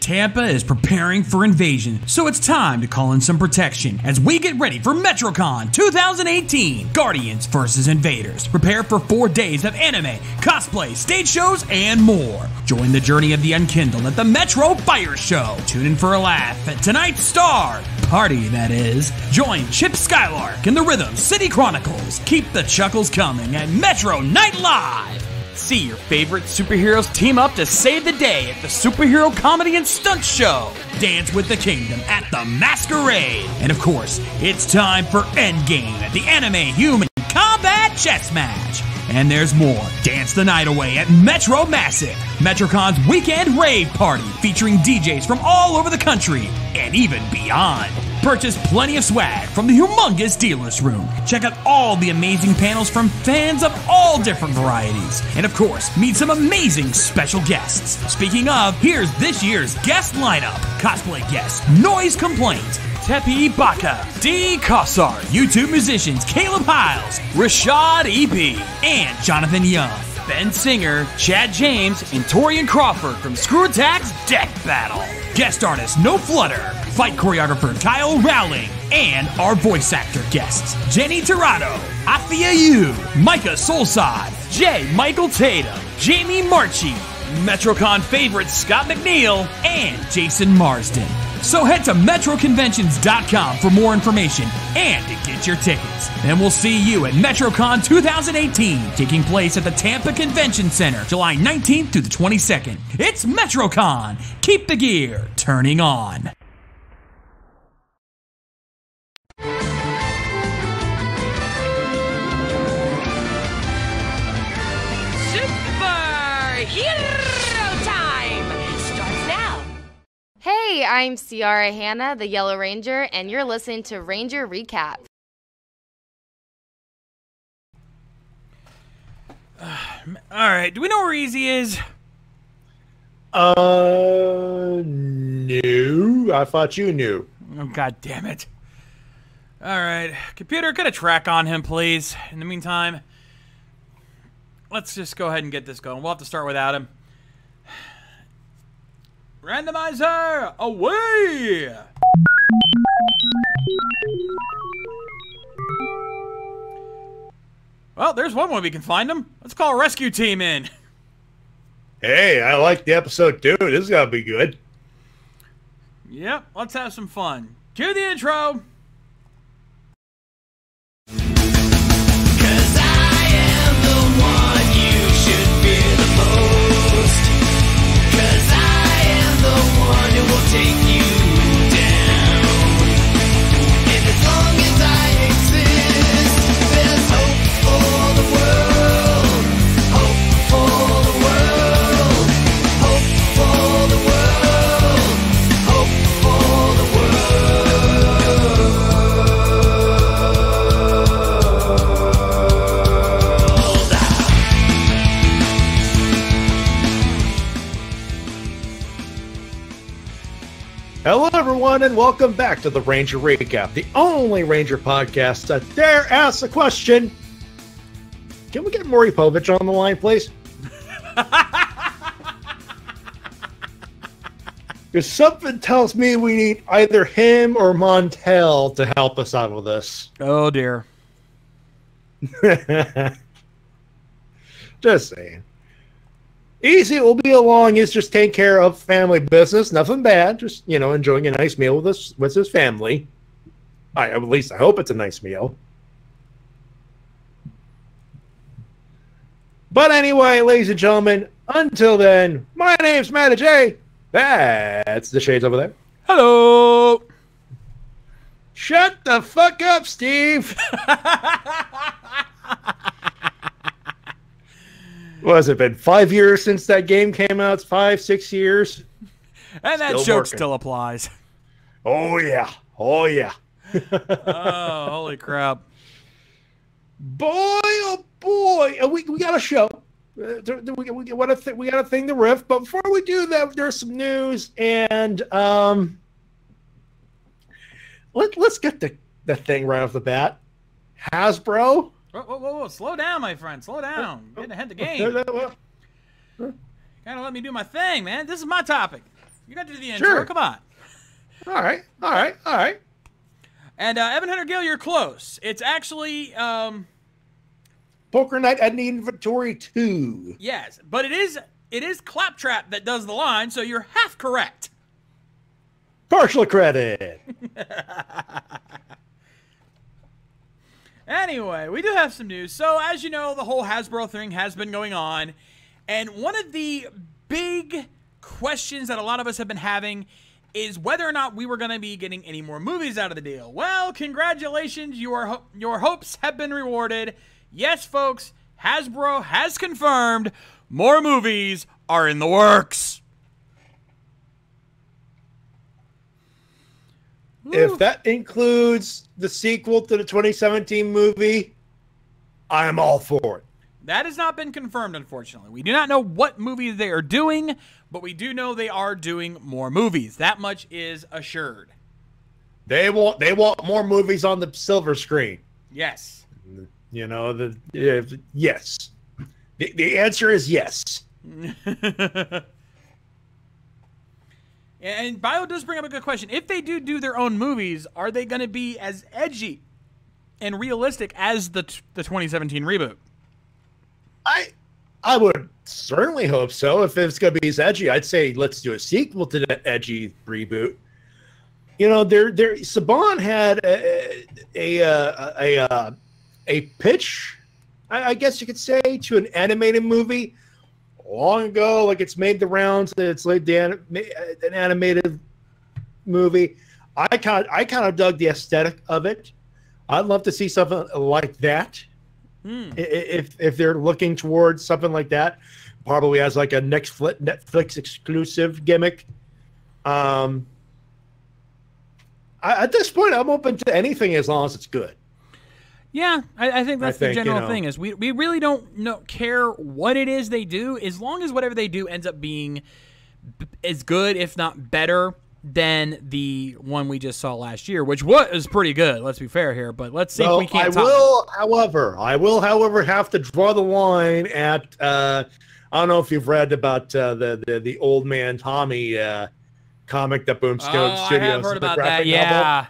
Tampa is preparing for invasion, so it's time to call in some protection as we get ready for MetroCon 2018, Guardians vs. Invaders. Prepare for 4 days of anime, cosplay, stage shows, and more. Join the journey of the unkindled at the Metro Fire Show. Tune in for a laugh at tonight's star, party that is. Join Chip Skylark in the Rhythm City Chronicles. Keep the chuckles coming at Metro Night Live. See your favorite superheroes team up to save the day at the Superhero Comedy and Stunt Show. Dance with the Kingdom at the Masquerade. And of course, it's time for Endgame at the Anime Human Combat Chess Match. And there's more. Dance the night away at Metro Massive, MetroCon's weekend rave party featuring DJs from all over the country and even beyond. Purchase plenty of swag from the humongous dealers room. Check out all the amazing panels from fans of all different varieties. And of course, meet some amazing special guests. Speaking of, here's this year's guest lineup. Cosplay guests, Noise Complaint, Tepi Baka, D. Kossar, YouTube musicians Caleb Hiles, Rashad E.B., and Jonathan Young, Ben Singer, Chad James, and Torian Crawford from Screw Attack's Death Battle. Guest artist No Flutter, fight choreographer Kyle Rowling, and our voice actor guests Jenny Tirado, Afia Yu, Micah Solsad, J. Michael Tatum, Jamie Marchi, MetroCon favorite Scott McNeil, and Jason Marsden. So head to metroconventions.com for more information and to get your tickets. And we'll see you at MetroCon 2018, taking place at the Tampa Convention Center, July 19th through the 22nd. It's MetroCon. Keep the gear turning on. Hey, I'm Ciara Hanna, the Yellow Ranger, and you're listening to Ranger Recap. Alright, do we know where Easy is? No. I thought you knew. Oh, god damn it. Alright, computer, get a track on him, please. In the meantime, let's just go ahead and get this going. We'll have to start without him. Randomizer, away! Well, there's one way we can find him. Let's call a rescue team in. Hey, I like the episode too. This is gonna be good. Yep, let's have some fun. Cue the intro. Take you down. And as long as I exist, there's hope for the world. Hope for the world. Hope for the world. Hope for the Hello, everyone, and welcome back to the Ranger Recap, the only Ranger podcast that dare ask a question. Can we get Maury Povich on the line, please? Because something tells me we need either him or Montel to help us out with this. Oh, dear. Just saying. Easy will be along. He's just taking care of family business. Nothing bad. Just, you know, enjoying a nice meal with his family. At least I hope it's a nice meal. But anyway, ladies and gentlemen, until then, my name's Matt J. That's the Shades over there. Hello. Shut the fuck up, Steve. What has it been 5 years since that game came out? It's 5, 6 years. And that joke still applies. Oh, yeah. Oh, yeah. Oh, holy crap. Boy, oh, boy. We got a show. We got a thing to riff. But before we do that, there's some news. And let's get the thing right off the bat. Hasbro. Whoa, slow down, my friend. Slow down. Getting ahead of the game. Kind of let me do my thing, man. This is my topic. You got to do the intro. Sure. Come on. All right. And Evan Hunter Gill, you're close. It's actually Poker Night at Inventory 2. yes, but it is Claptrap that does the line, so you're half correct. Partial credit. Anyway, we do have some news. So, as you know, the whole Hasbro thing has been going on. And one of the big questions that a lot of us have been having is whether or not we were going to be getting any more movies out of the deal. Well, congratulations. Your hopes have been rewarded. Yes, folks, Hasbro has confirmed more movies are in the works. If that includes the sequel to the 2017 movie, I'm all for it. That has not been confirmed, unfortunately. We do not know what movies they are doing, but we do know they are doing more movies. That much is assured. They want more movies on the silver screen. Yes. You know, yes. The answer is yes. And Bio does bring up a good question. If they do their own movies, are they going to be as edgy and realistic as the 2017 reboot? I would certainly hope so. If it's going to be as edgy, I'd say let's do a sequel to that edgy reboot. You know, Saban had a pitch, I guess you could say, to an animated movie long ago. Like, it's made the rounds. It's like an animated movie. I kind of dug the aesthetic of it. I'd love to see something like that. If they're looking towards something like that, probably as like a Netflix exclusive gimmick. At this point, I'm open to anything as long as it's good. Yeah, I think that's the general thing. Is we really don't care what it is they do, as long as whatever they do ends up being as good, if not better, than the one we just saw last year, which was pretty good. Let's be fair here, but let's see if we can't. I will, however, have to draw the line at. I don't know if you've read about the Old Man Tommy comic that Boomstone Studios. I have heard about that. Yeah.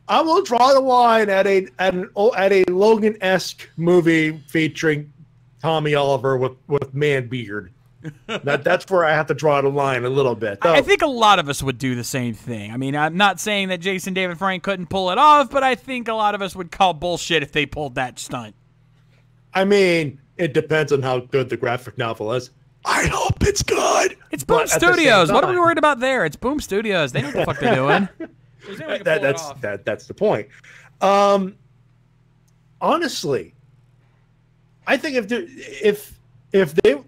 I will draw the line at a Logan-esque movie featuring Tommy Oliver with man beard. That's where I have to draw the line a little bit. I think a lot of us would do the same thing. I mean, I'm not saying that Jason David Frank couldn't pull it off, but I think a lot of us would call bullshit if they pulled that stunt. I mean, it depends on how good the graphic novel is. I hope it's good. It's Boom Studios. What are we worried about there? It's Boom Studios. They know what the fuck they're doing. That's the point. Honestly, I think if they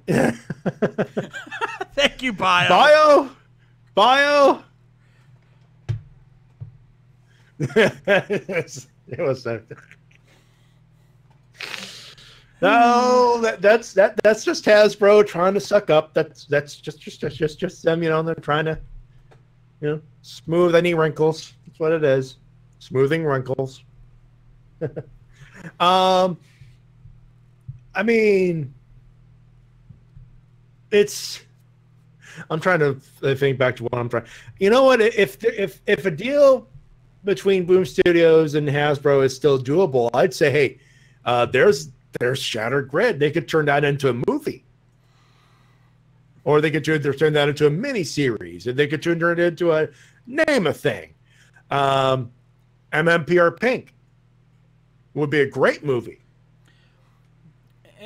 thank you, Bio. It was no, that's just Hasbro trying to suck up. That's just them, you know. They're trying to, you know, smooth any wrinkles. That's what it is. Smoothing wrinkles. I mean, I'm trying to think back to what I'm trying. You know what? If a deal between Boom Studios and Hasbro is still doable, I'd say, hey, there's Shattered Grid. They could turn that into a movie. Or they could turn that into a mini-series. Or they could turn it into a name a thing. MMPR Pink would be a great movie.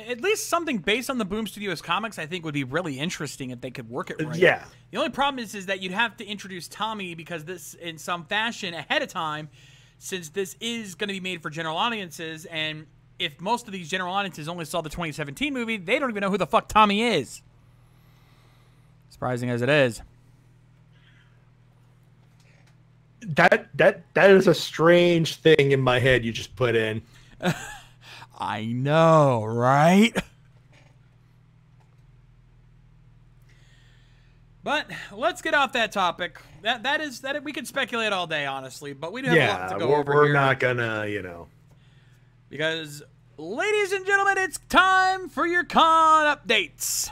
At least something based on the Boom Studios comics, I think, would be really interesting if they could work it right. Yeah. The only problem is that you'd have to introduce Tommy because this, in some fashion, ahead of time, since this is going to be made for general audiences, and if most of these general audiences only saw the 2017 movie, they don't even know who the fuck Tommy is. Surprising as it is. That is a strange thing in my head you just put in. I know, right? But let's get off that topic. That we could speculate all day, honestly, but we do have a lot to go over here. We're not gonna, you know. Because, ladies and gentlemen, it's time for your con updates.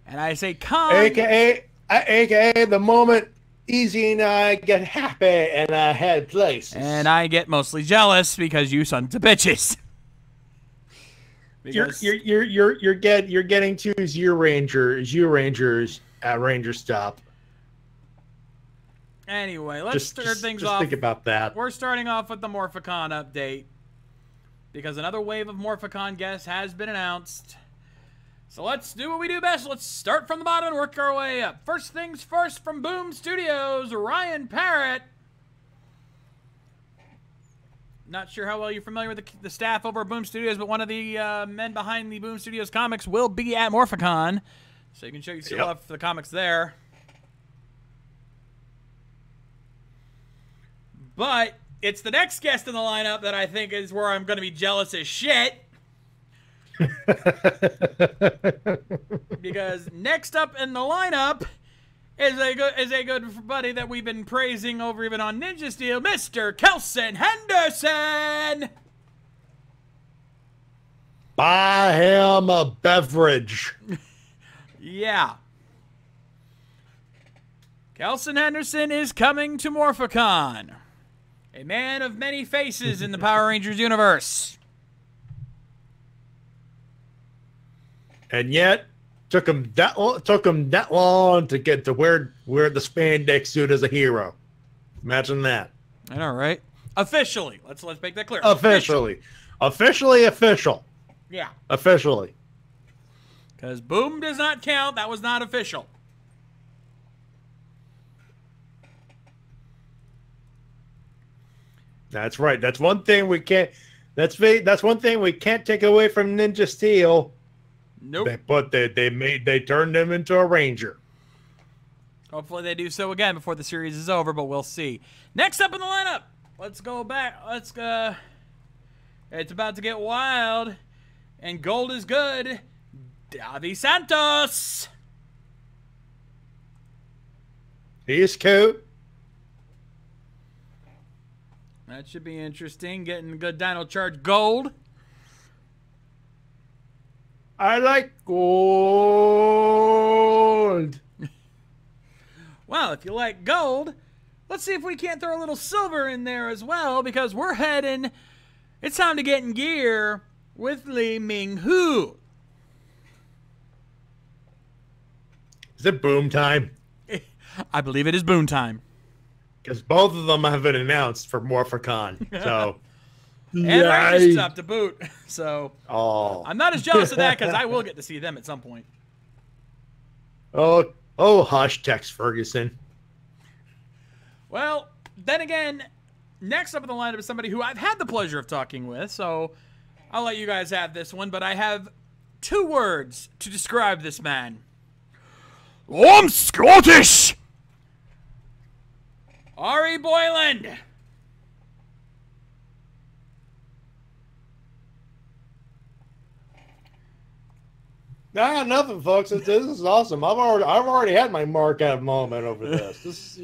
And I say con... AKA AKA the moment Easy and I get happy and I had places. And I get mostly jealous because you sons of bitches. Because You're getting to Zero Rangers at Ranger Stop. Anyway, let's start things off. Think about that. We're starting off with the Morphicon update because another wave of Morphicon guests has been announced. So let's do what we do best. Let's start from the bottom and work our way up. First things first, from Boom Studios, Ryan Parrott. Not sure how well you're familiar with the staff over at Boom Studios, but one of the men behind the Boom Studios comics will be at Morphicon. So you can show your love for the comics there. But it's the next guest in the lineup that I think is where I'm going to be jealous as shit. Because next up in the lineup is a good buddy that we've been praising over even on Ninja Steel, Mr. Kelson Henderson. Buy him a beverage. Yeah. Kelson Henderson is coming to Morphicon. A man of many faces in the Power Rangers universe. And yet, took him that long to get to wear the spandex suit as a hero. Imagine that. I know, right? Officially. Let's make that clear. Official. Yeah. Officially. Because Boom does not count. That was not official. That's right. That's one thing we can't. That's one thing we can't take away from Ninja Steel. Nope. But they turned him into a Ranger. Hopefully they do so again before the series is over, but we'll see. Next up in the lineup, let's go back. It's about to get wild, and gold is good. Davi Santos. He's cute. That should be interesting. Getting good Dino Charge gold. I like gold. Well, if you like gold, let's see if we can't throw a little silver in there as well, because we're heading. It's time to get in gear with Lee Ming-Hu. Is it Boom time? I believe it is Boom time. Because both of them have been announced for Morphicon. So, and Ranger Stop to boot. So, I'm not as jealous of that because I will get to see them at some point. Oh, hush, Tex Ferguson. Well, then again, next up in the lineup is somebody who I've had the pleasure of talking with, so I'll let you guys have this one, but I have 2 words to describe this man. I'm Scottish! Ari Boyland! Nah, nothing, folks. This is awesome. I've already had my mark out moment over this. This,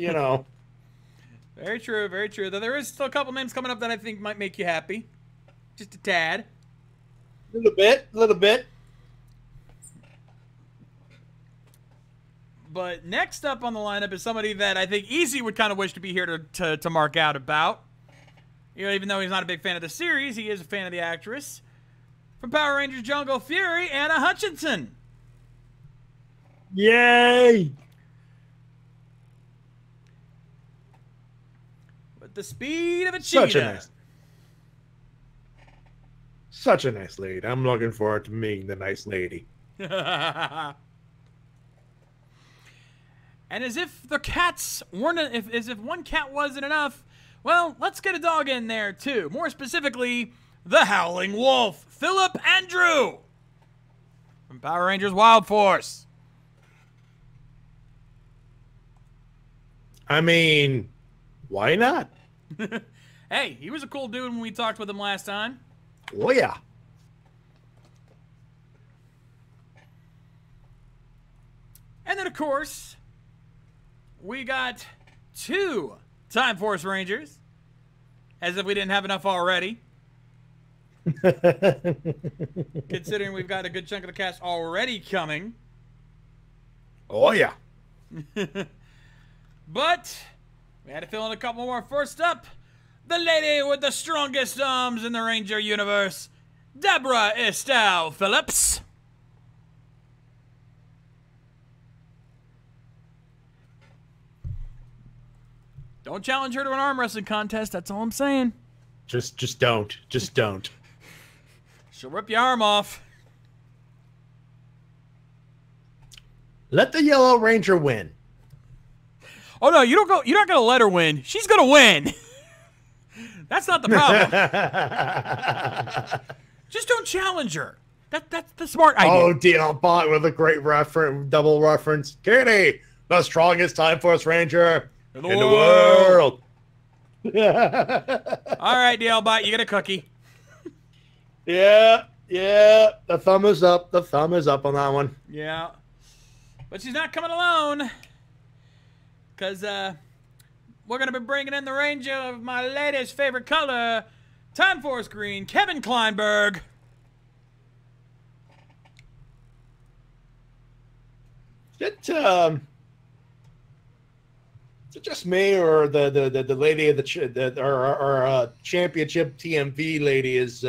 Very true, very true. Though there is still a couple names coming up that I think might make you happy. Just a tad. Little bit. But next up on the lineup is somebody that I think Easy would kind of wish to be here to mark out about. Even though he's not a big fan of the series, he is a fan of the actress. From Power Rangers Jungle Fury, Anna Hutchinson. Yay! With the speed of a cheetah. Such a nice lady. I'm looking forward to meeting the nice lady. And as if the cats weren't, as if one cat wasn't enough, well, let's get a dog in there too. More specifically, the Howling Wolf, Philip Andrew from Power Rangers Wild Force. I mean, why not? Hey, he was a cool dude when we talked with him last time. Oh, yeah. And then, of course, we got 2 Time Force Rangers, as if we didn't have enough already. Considering we've got a good chunk of the cast already coming. Oh, yeah. But we had to fill in a couple more. First up, the lady with the strongest arms in the Ranger universe, Deborah Estelle Phillips. Don't challenge her to an arm wrestling contest. That's all I'm saying. Just don't. Just don't. She'll rip your arm off. Let the Yellow Ranger win. Oh no, you're not gonna let her win. She's gonna win. That's not the problem. Just don't challenge her. That's the smart idea. Oh, DL Bot with a great double reference. Katie, the strongest Time Force Ranger in the world. All right, DL Bot, you get a cookie. Yeah. The thumb is up. The thumb is up on that one. Yeah. But she's not coming alone. Because we're going to be bringing in the Ranger of my lady's favorite color, Time Force Green, Kevin Kleinberg. Is it just me, or the lady of the championship TMV lady is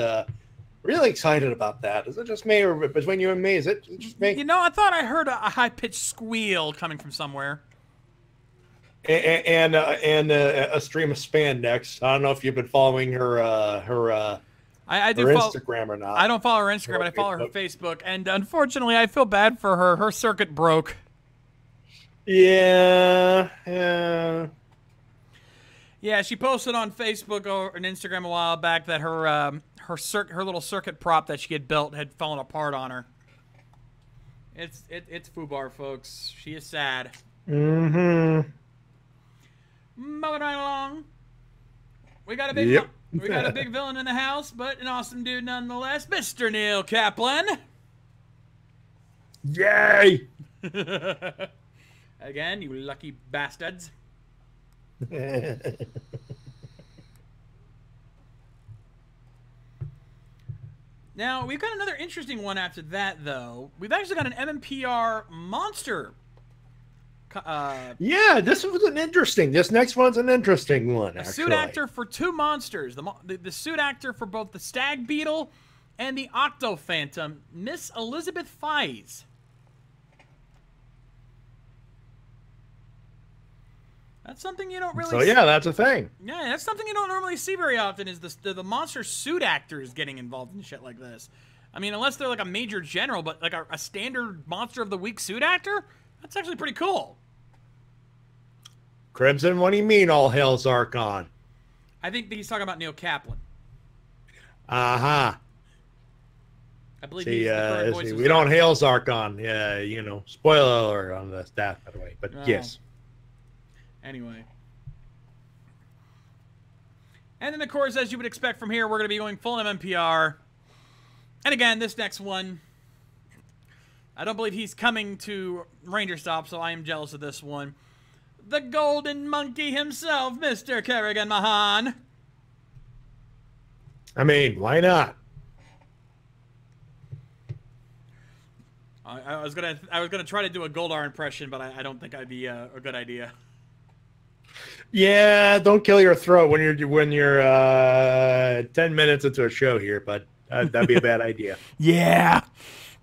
really excited about that? Is it just me, or between you and me, is it just me? You know, I thought I heard a high-pitched squeal coming from somewhere. And a stream of spandex. I don't know if you've been following her I do her follow Instagram or not. I don't follow her Instagram, but I follow her Facebook. And unfortunately, I feel bad for her. Her circuit broke. Yeah. Yeah, she posted on Facebook or an Instagram a while back that her little circuit prop that she had built had fallen apart on her. It's FUBAR, folks. She is sad. Mm-hmm. Moving right along. We got a big villain in the house, but an awesome dude nonetheless, Mr. Neil Kaplan. Yay! Again, you lucky bastards. Now, we've got another interesting one after that, though. We've actually got an MMPR monster. Yeah, this next one's an interesting one, A actually. suit actor for two monsters. The suit actor for both the Stag Beetle and the Octo Phantom, Miss Elizabeth Fies. That's something you don't really So yeah, that's a thing. Yeah, that's something you don't normally see very often, is the monster suit actors getting involved in shit like this. I mean, unless they're like a major general, but like a standard Monster of the Week suit actor, that's actually pretty cool. Crimson, what do you mean all hail Zarkon? I think he's talking about Neil Kaplan. Uh-huh. I believe he's the current voice of we don't hail Zarkon. Yeah, you know, spoiler alert on the staff, by the way. But yes. Anyway. And then, of course, as you would expect from here, we're going to be going full MMPR. And again, this next one, I don't believe he's coming to Ranger Stop, so I am jealous of this one. The Golden Monkey himself, Mr. Kerrigan Mahan. I mean, why not? I was gonna try to do a Goldar impression, but I don't think I'd be a good idea. Yeah, don't kill your throat when you're 10 minutes into a show here, but that'd be a bad idea. Yeah,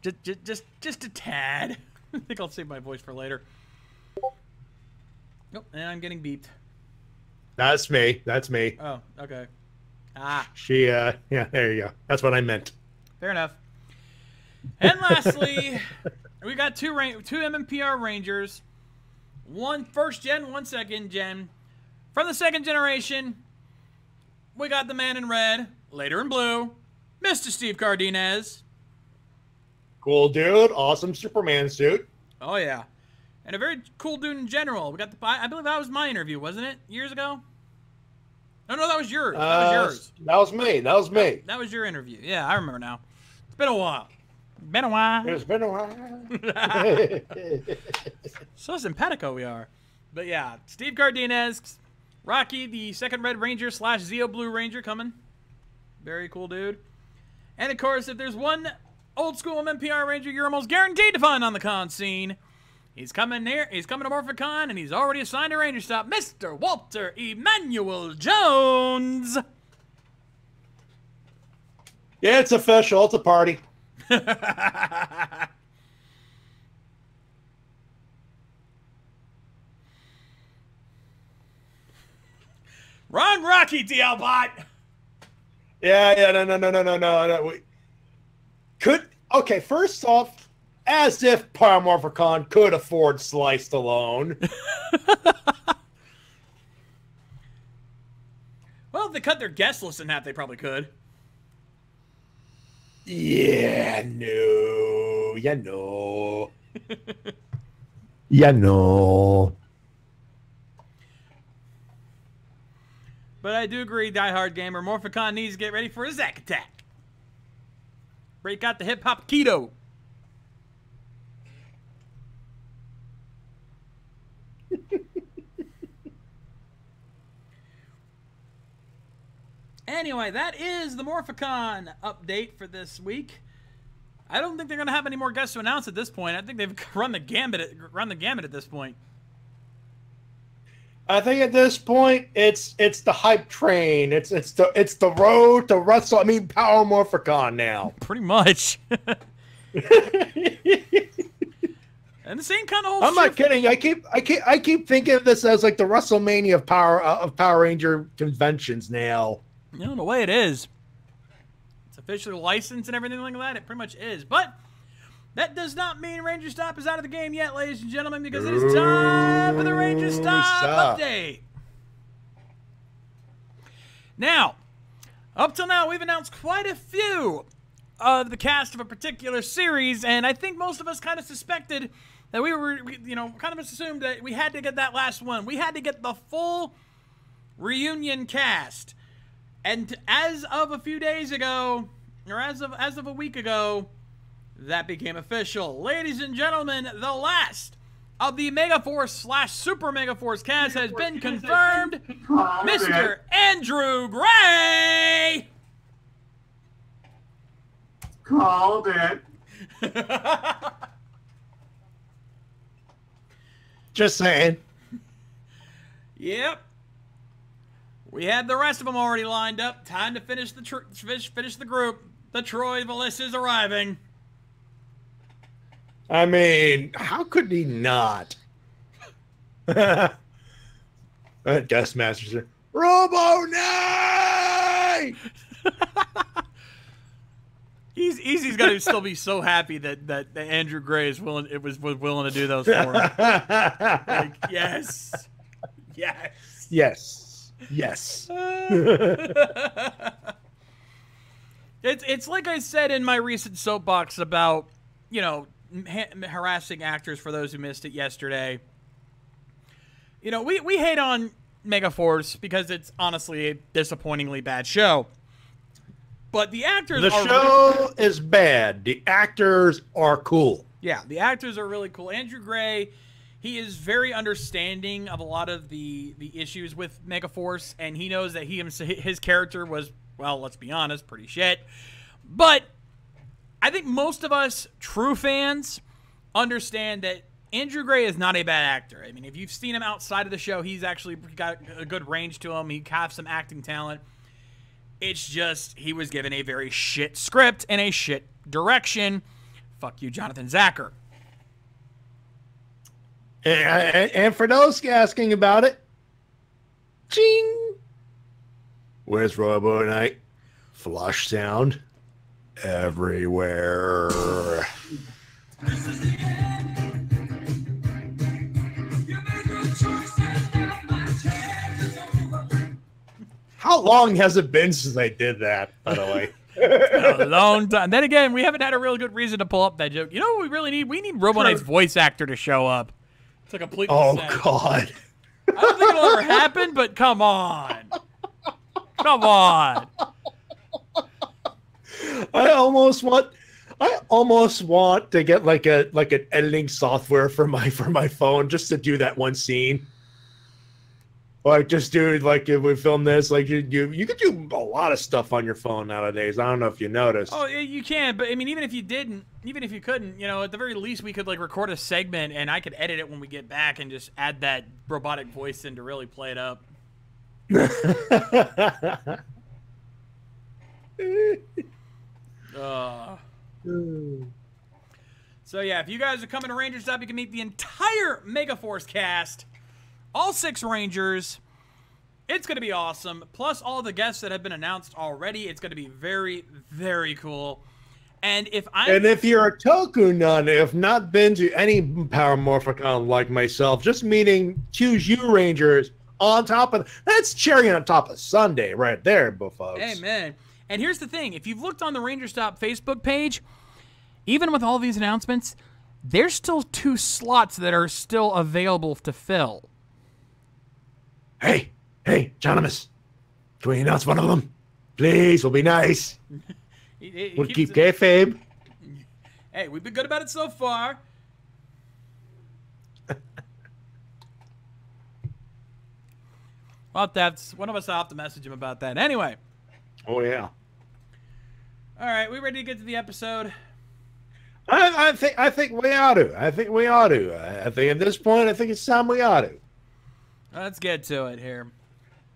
just a tad. I think I'll save my voice for later. Oh, and I'm getting beeped. That's me. That's me. Oh, okay. Ah, yeah, there you go. That's what I meant. fair enough. And lastly, we got two MMPR Rangers. One first gen, one second gen. From the second generation, we got the man in red, later in blue, Mr. Steve Cardenas. Cool dude. Awesome Superman suit. Oh, yeah. And a very cool dude in general. We got I believe that was my interview, wasn't it? Years ago? No, that was yours. That was yours. That was me. That was me. That was your interview. Yeah, I remember now. It's been a while. Been a while. It's been a while. So simpatico we are. But yeah, Steve Cardenas, Rocky, the second Red Ranger / Zeo Blue Ranger coming. Very cool dude. And of course, if there's one old school MMPR Ranger you're almost guaranteed to find on the con scene, He's coming here. He's coming to Morphicon, and he's already assigned a Ranger stop. Mr. Walter Emmanuel Jones. Yeah, it's official. It's a party. Wrong Rocky, DL-Bot. Yeah, no. Okay, first off, as if Paramorphicon could afford Sliced alone. Well, if they cut their guest list in half, they probably could. Yeah, no. Yeah, no. Yeah, no. But I do agree, diehard gamer, Morphicon needs to get ready for a Zack attack. Break out the hip-hop keto. Anyway, that is the Morphicon update for this week. I don't think they're going to have any more guests to announce at this point. I think they've run the gamut at this point. I think at this point it's the hype train. It's the road to Russell. I mean, Paramorphicon now. Pretty much. And the same kind of whole. I'm not kidding. I keep thinking of this as like the WrestleMania of Power Ranger conventions now. You know, the way it is. It's officially licensed and everything like that. It pretty much is. But that does not mean Ranger Stop is out of the game yet, ladies and gentlemen, because it is time for the Ranger Stop update. Now, up till now, we've announced quite a few of the cast of a particular series, and I think most of us kind of suspected that kind of assumed that we had to get that last one. We had to get the full reunion cast. And as of a few days ago, or as of a week ago, that became official. Ladies and gentlemen, the last of the Megaforce / Super Megaforce cast has been confirmed. Mr. Andrew Gray! Called it. Just saying. Yep. We had the rest of them already lined up. Time to finish the finish the group. The Troy Valiss is arriving. I mean, how could he not? Guest Masters are Robo Knight! He's got to still be so happy that Andrew Gray was willing to do those for him. Like, yes. It's like I said in my recent soapbox about, you know, harassing actors for those who missed it yesterday. You know, we hate on Megaforce because it's honestly a disappointingly bad show. But the actors The show is bad. The actors are cool. Yeah, the actors are really cool. Andrew Gray, he is very understanding of a lot of the issues with Megaforce, and he knows that his character was, well, let's be honest, pretty shit. But I think most of us true fans understand that Andrew Gray is not a bad actor. I mean, if you've seen him outside of the show, he's actually got a good range to him. He has some acting talent. It's just he was given a very shit script and a shit direction. Fuck you, Jonathan Zacher. And for those asking about it, ching! Where's Robo Knight? Flush sound everywhere. How long has it been since I did that, by the way? A long time. Then again, we haven't had a real good reason to pull up that joke. You know what we really need? We need Robo Knight's voice actor to show up. It's a complete Oh, set. God. I don't think it'll ever happen, but come on. Come on. I almost want to get like an editing software for my phone just to do that one scene. Like, just dude, like if we film this, like you could do a lot of stuff on your phone nowadays. I don't know if you noticed. Oh, you can, but I mean, even if you couldn't, you know, at the very least, we could like record a segment, and I could edit it when we get back, and just add that robotic voice in to really play it up. So yeah, if you guys are coming to Rangers Stop, you can meet the entire Megaforce cast, all 6 Rangers. It's going to be awesome. Plus all the guests that have been announced already. It's going to be very, very cool. And if you're a Toku Nun, if not been to any Power Morphicon like myself, just meeting Choose You Rangers on top of that's cherry on top of Sunday right there, folks. Amen. And here's the thing: if you've looked on the Ranger Stop Facebook page, even with all these announcements, there's still 2 slots that are still available to fill. Hey, Jonimus, can we announce one of them? Please, we'll be nice. We'll keep kayfabe. Hey, we've been good about it so far. Well, that's one of us. I'll have to message him about that. Anyway. Oh yeah. All right, we ready to get to the episode? I think we ought to. I think at this point, I think it's time we ought to. Let's get to it here.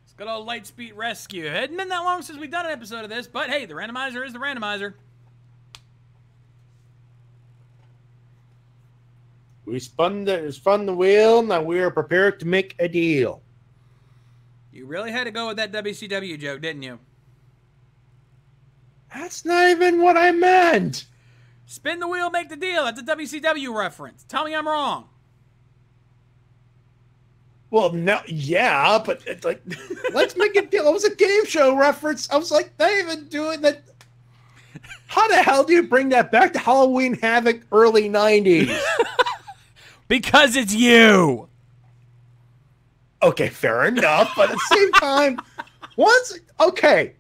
Let's go to Lightspeed Rescue. It hadn't been that long since we've done an episode of this, but hey, the randomizer is the randomizer. We spun the wheel. Now we are prepared to make a deal. You really had to go with that WCW joke, didn't you? That's not even what I meant. Spin the wheel, make the deal. That's a WCW reference. Tell me I'm wrong. Well, no, yeah, but it's like, let's make a deal. It was a game show reference. I was like, they even doing that. How the hell do you bring that back to Halloween Havoc early 90s? Because it's you. Okay, fair enough. But at the same time, okay.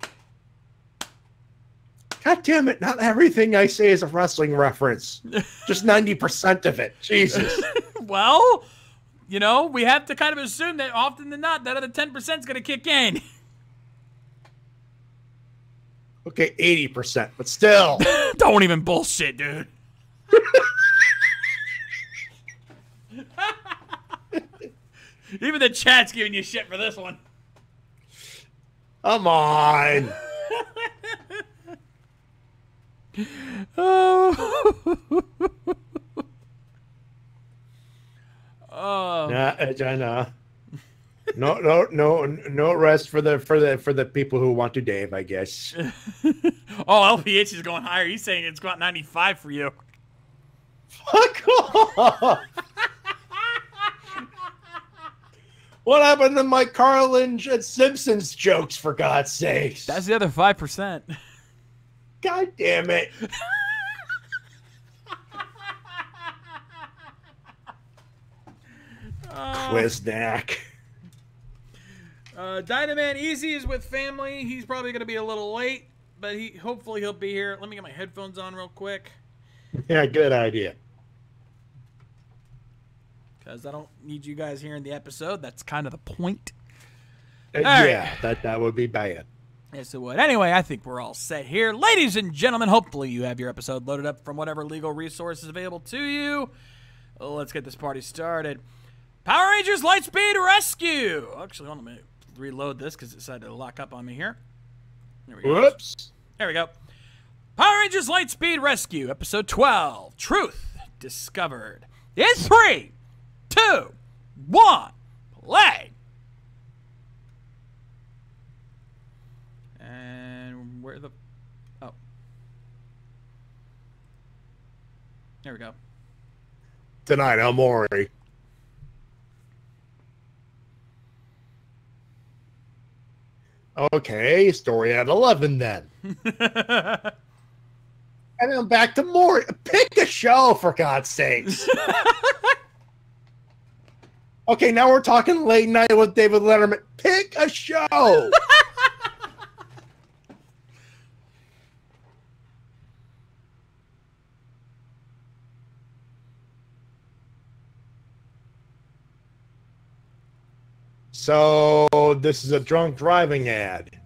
God damn it, not everything I say is a wrestling reference. Just 90% of it. Jesus. Well, you know, we have to kind of assume that often than not, that other 10% is going to kick in. Okay, 80%, but still. Don't even bullshit, dude. Even the chat's giving you shit for this one. Come on. Oh. No rest for the people who want to Dave, I guess. Oh, LPH is going higher. He's saying it's got 95 for you. Fuck off. What happened to my Carlin and Simpsons jokes, for God's sakes? That's the other 5%. God damn it. Quiznak. Dynaman Easy is with family. He's probably going to be a little late, but hopefully he'll be here. Let me get my headphones on real quick. Yeah, good idea. Because I don't need you guys hearing the episode. That's kind of the point. Yeah, that would be bad. Yes, it would. Anyway, I think we're all set here. Ladies and gentlemen, hopefully you have your episode loaded up from whatever legal resources available to you. Let's get this party started. Power Rangers Lightspeed Rescue! Actually, let me reload this because it decided to lock up on me here. There we go. Whoops. There we go. Power Rangers Lightspeed Rescue, Episode 12, Truth Discovered. In 3, 2, 1, play! And where the... Oh. There we go. Tonight, El Mori. Okay, story at 11 then. And then back to Maury. Pick a show, for God's sakes. Okay, now we're talking late night with David Letterman. Pick a show. So this is a drunk driving ad.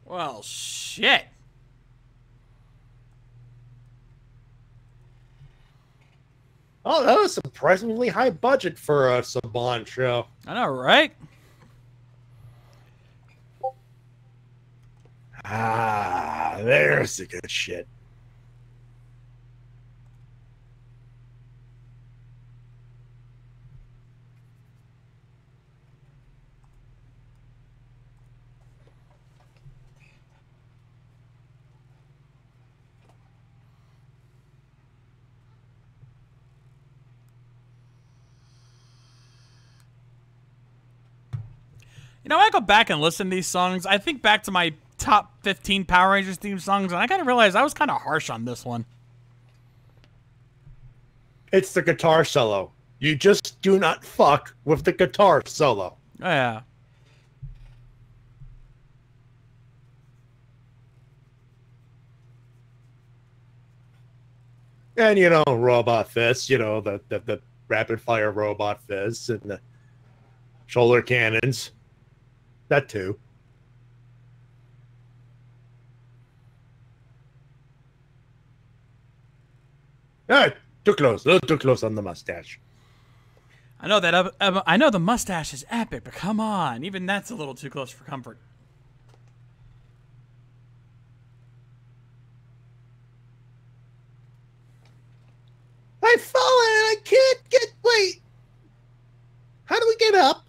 Well, shit. Oh, that was surprisingly high budget for a Saban show. I know, right? Ah, there's the good shit. You know, I go back and listen to these songs. I think back to my top 15 Power Rangers theme songs, and I gotta realize I was kind of harsh on this one. It's the guitar solo. You just do not fuck with the guitar solo. Oh, yeah. And, you know, Robot Fist, you know, the rapid fire Robot Fists and the shoulder cannons. That too. Ah, too close. A little too close on the mustache. I know that. I know the mustache is epic, but come on, even that's a little too close for comfort. I've fallen and I can't get. Wait. How do we get up?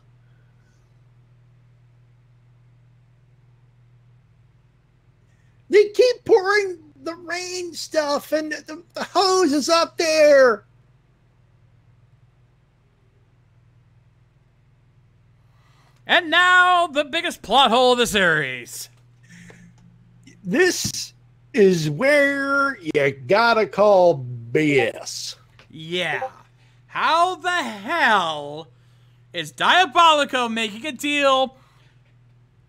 They keep pouring the rain stuff and the hose is up there. And now the biggest plot hole of the series. This is where you gotta call BS. Yeah. How the hell is Diabolico making a deal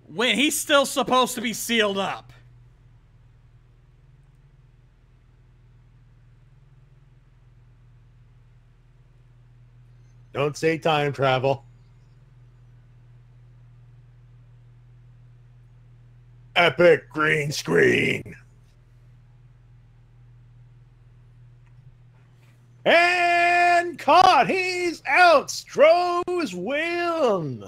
when he's still supposed to be sealed up? Don't say time travel. Epic green screen. And caught. He's out. Stroh's win.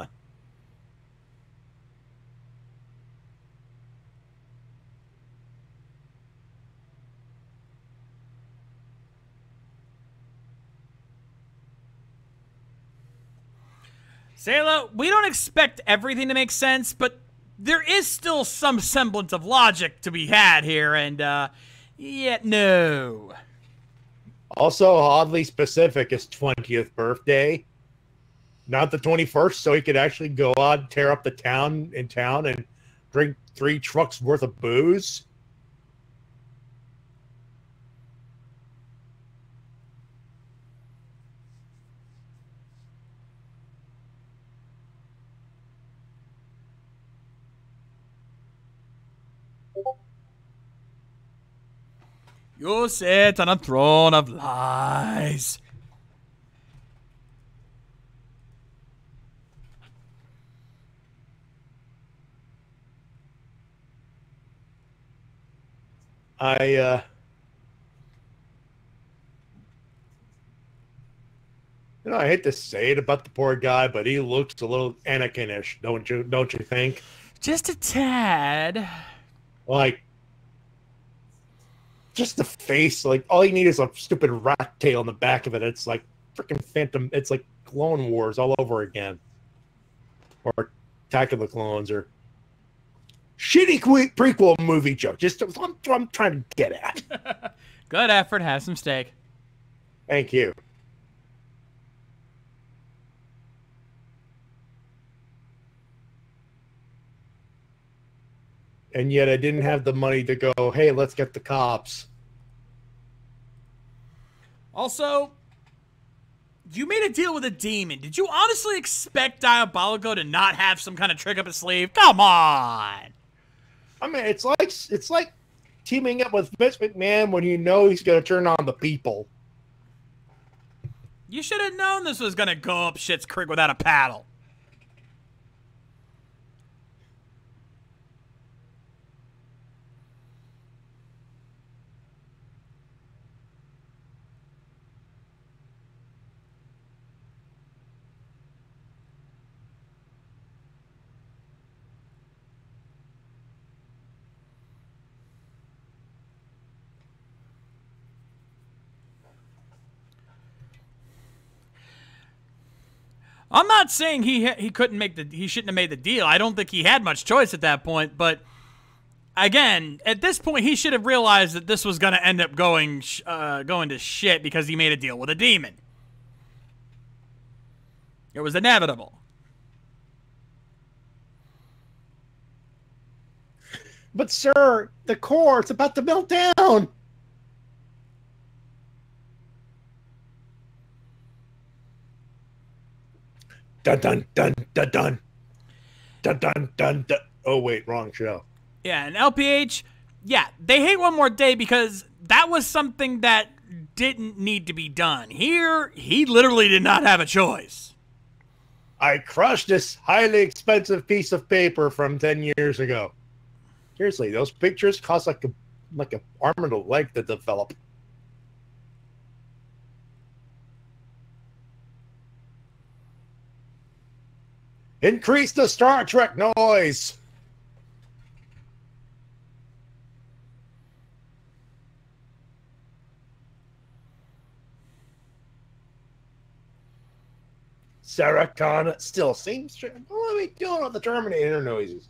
Sayla, we don't expect everything to make sense, but there is still some semblance of logic to be had here, and, yet no. Also, oddly specific, his 20th birthday. Not the 21st, so he could actually go out, tear up the town and drink 3 trucks worth of booze. You sit on a throne of lies. I hate to say it about the poor guy, but he looks a little Anakin-ish, don't you think? Just a tad. Like, just the face, like, all you need is a stupid rat tail in the back of it. It's like freaking Phantom, it's like Clone Wars all over again. Or Attack of the Clones, or shitty prequel movie joke. Just what I'm trying to get at. Good effort, have some steak. Thank you. And yet I didn't have the money to go, hey, let's get the cops. Also, you made a deal with a demon. Did you honestly expect Diabolico to not have some kind of trick up his sleeve? Come on! I mean, it's like teaming up with Vince McMahon when you know he's going to turn on the people. You should have known this was going to go up shit's creek without a paddle. I'm not saying he couldn't make he shouldn't have made the deal. I don't think he had much choice at that point. But again, at this point, he should have realized that this was going to end up going to shit because he made a deal with a demon. It was inevitable. But sir, the core, it's about to melt down. Dun dun dun dun dun dun dun dun dun. Oh wait, wrong show. Yeah, and LPH, yeah, they hate One More Day because that was something that didn't need to be done. Here, he literally did not have a choice. I crushed this highly expensive piece of paper from 10 years ago. Seriously, those pictures cost like a arm and a leg to develop. Increase the Star Trek noise. Sarah Connor still seems to. What are we doing with the Terminator noises?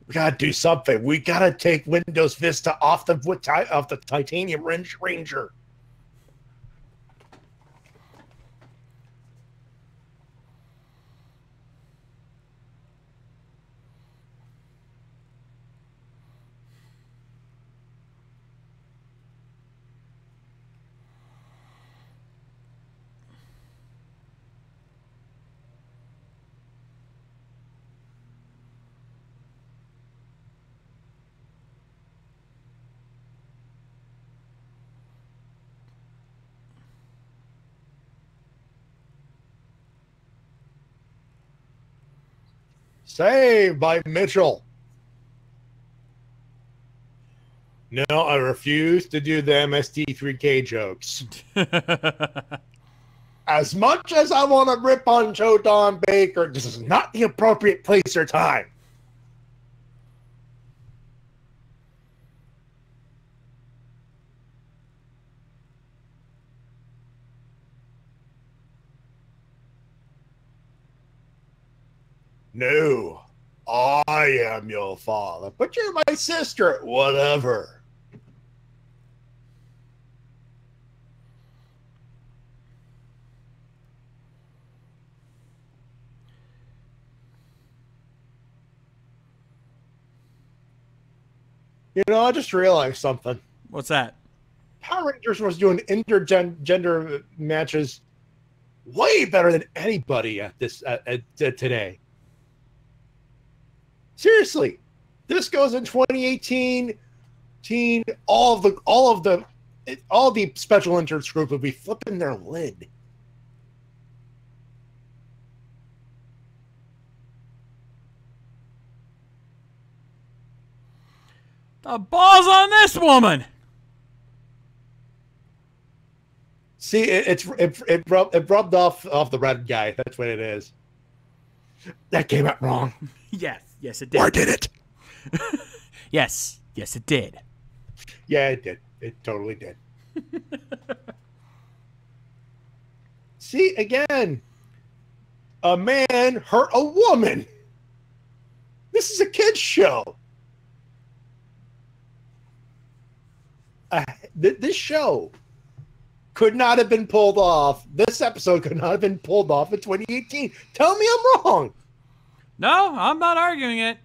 We gotta do something. We gotta take Windows Vista off the Titanium Ranger. Saved by Mitchell. No, I refuse to do the MST3K jokes. As much as I want to rip on Joe Don Baker, this is not the appropriate place or time. No, I am your father, but you're my sister. Whatever. You know, I just realized something. What's that? Power Rangers was doing intergender matches way better than anybody at this today. Seriously, this goes in 2018. All the special interest group would be flipping their lid. The balls on this woman. See, it rubbed off the red guy. That's what it is. That came out wrong. Yes, it did. Or did it? Yes, it did. Yeah, it did. It totally did. See, again, a man hurt a woman. This is a kid's show. This show could not have been pulled off. This episode could not have been pulled off in 2018. Tell me I'm wrong. No, I'm not arguing it.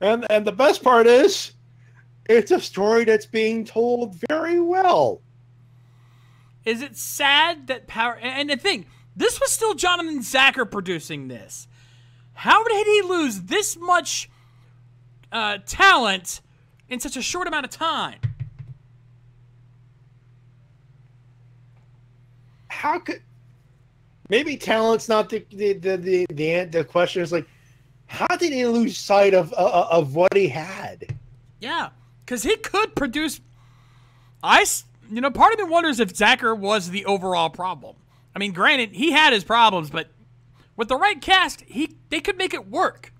And the best part is, it's a story that's being told very well. Is it sad that Power... And the thing, this was still Jonathan Zacher producing this. How did he lose this much talent in such a short amount of time? How could... Maybe talent's not the question. Is like, how did he lose sight of what he had? Yeah, because he could produce... part of me wonders if Zacher was the overall problem. I mean, granted, he had his problems, but with the right cast, they could make it work.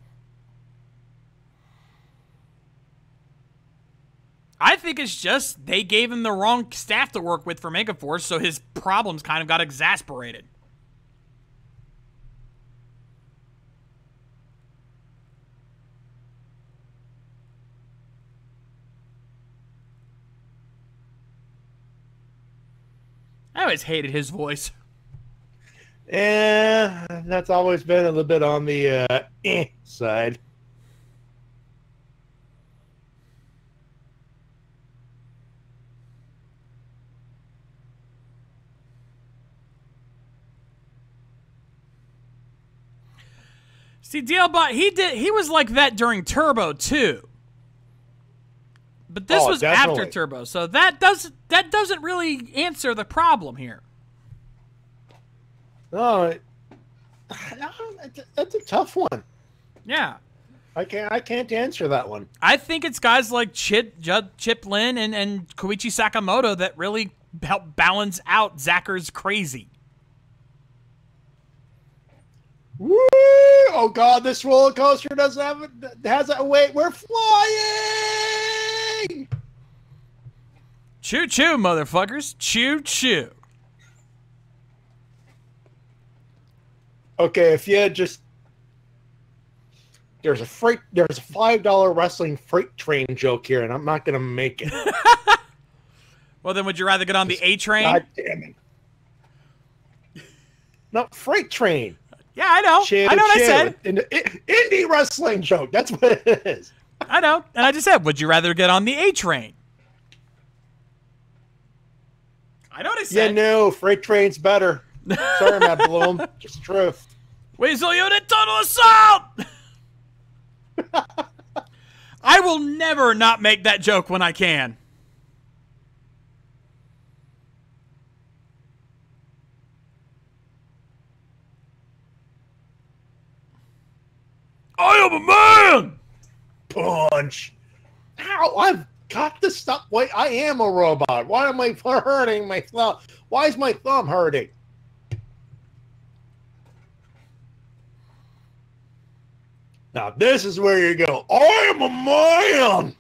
I think it's just they gave him the wrong staff to work with for Megaforce, so his problems kind of got exasperated. I always hated his voice. That's always been a little bit on the side. See, DLBot, he was like that during Turbo too. But this was definitely after Turbo, so that doesn't really answer the problem here. No, that's a tough one. Yeah. I can't answer that one. I think it's guys like Chip Lin and Koichi Sakamoto that really help balance out Zacher's crazy. Woo! Oh God, this roller coaster has a wait. We're flying. Choo choo, motherfuckers! Choo choo. Okay, if you had just there's a $5 wrestling freight train joke here, and I'm not gonna make it. Well, then, would you rather get on the A train? God damn it! No, freight train. Yeah, I know. I know what I said. Indie wrestling joke. That's what it is. I know, and I just said, would you rather get on the A train? I know what I said. Yeah, no, freight train's better. Sorry, Matt Bloom. Just true. Weasel Unit Total Assault! I will never not make that joke when I can. I am a man! Punch. Ow, I've got to stop. Wait, I am a robot. Why am I hurting my thumb? Why is my thumb hurting? Now, this is where you go. I am a man!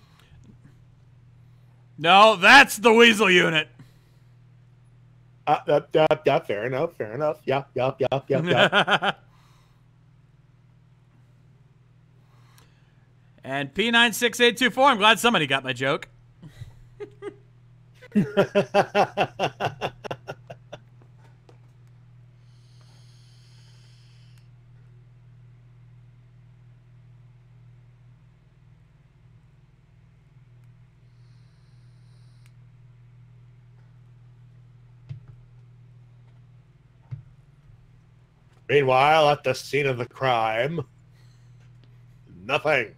No, that's the Weasel Unit. Fair enough, fair enough. Yep. And P96824, I'm glad somebody got my joke. Meanwhile, at the scene of the crime, nothing.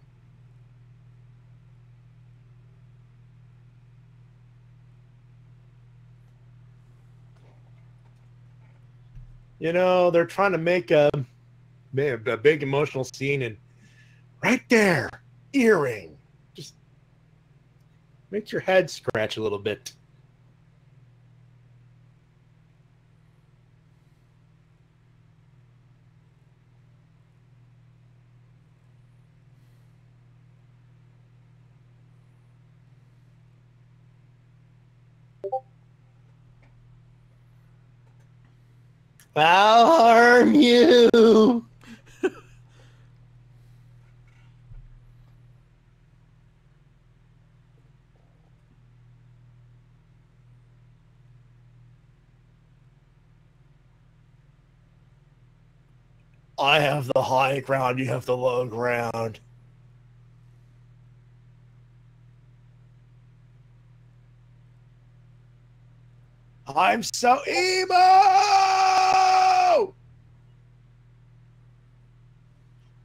You know, they're trying to make a big emotional scene, and right there, earring. Just makes your head scratch a little bit. I'll harm you. I have the high ground, you have the low ground. I'm so emo.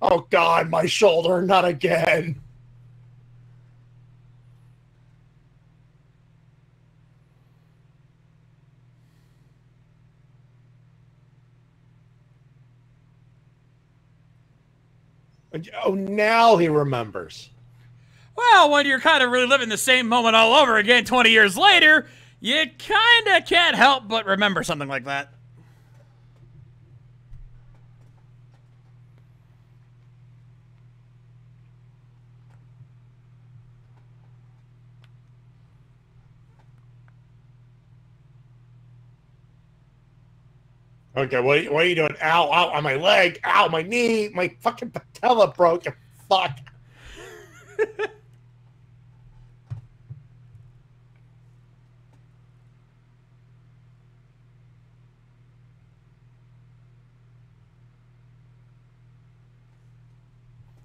Oh God, my shoulder, not again. Oh, now he remembers. Well, when you're kind of reliving the same moment all over again 20 years later, you kind of can't help but remember something like that. Okay, what are you doing? Ow, ow, on my leg. Ow, my knee. My fucking patella broke. Fuck.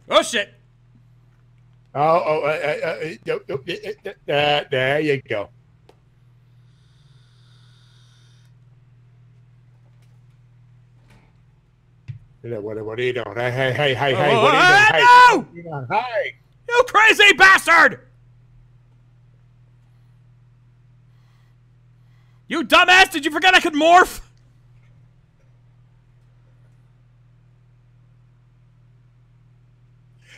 Oh, shit. There you go. What are you doing? Hey, what are you doing? No! Hey. You crazy bastard! You dumbass, did you forget I could morph?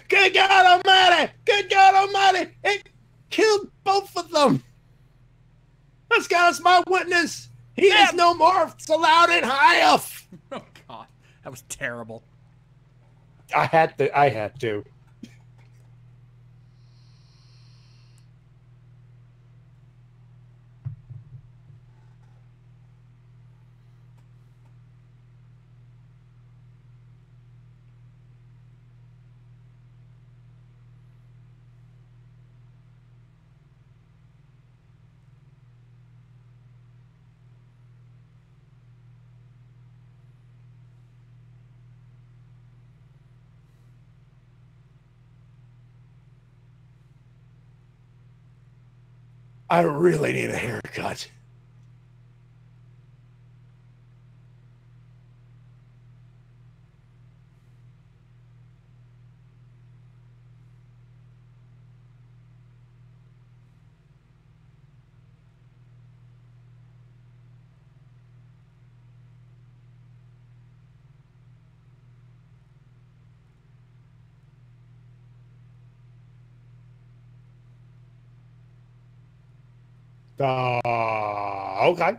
Good God Almighty! Good God Almighty! It killed both of them. This guy's my witness. He is no morphs allowed in Hive. Oh, God. That was terrible. I had to. I really need a haircut. Okay.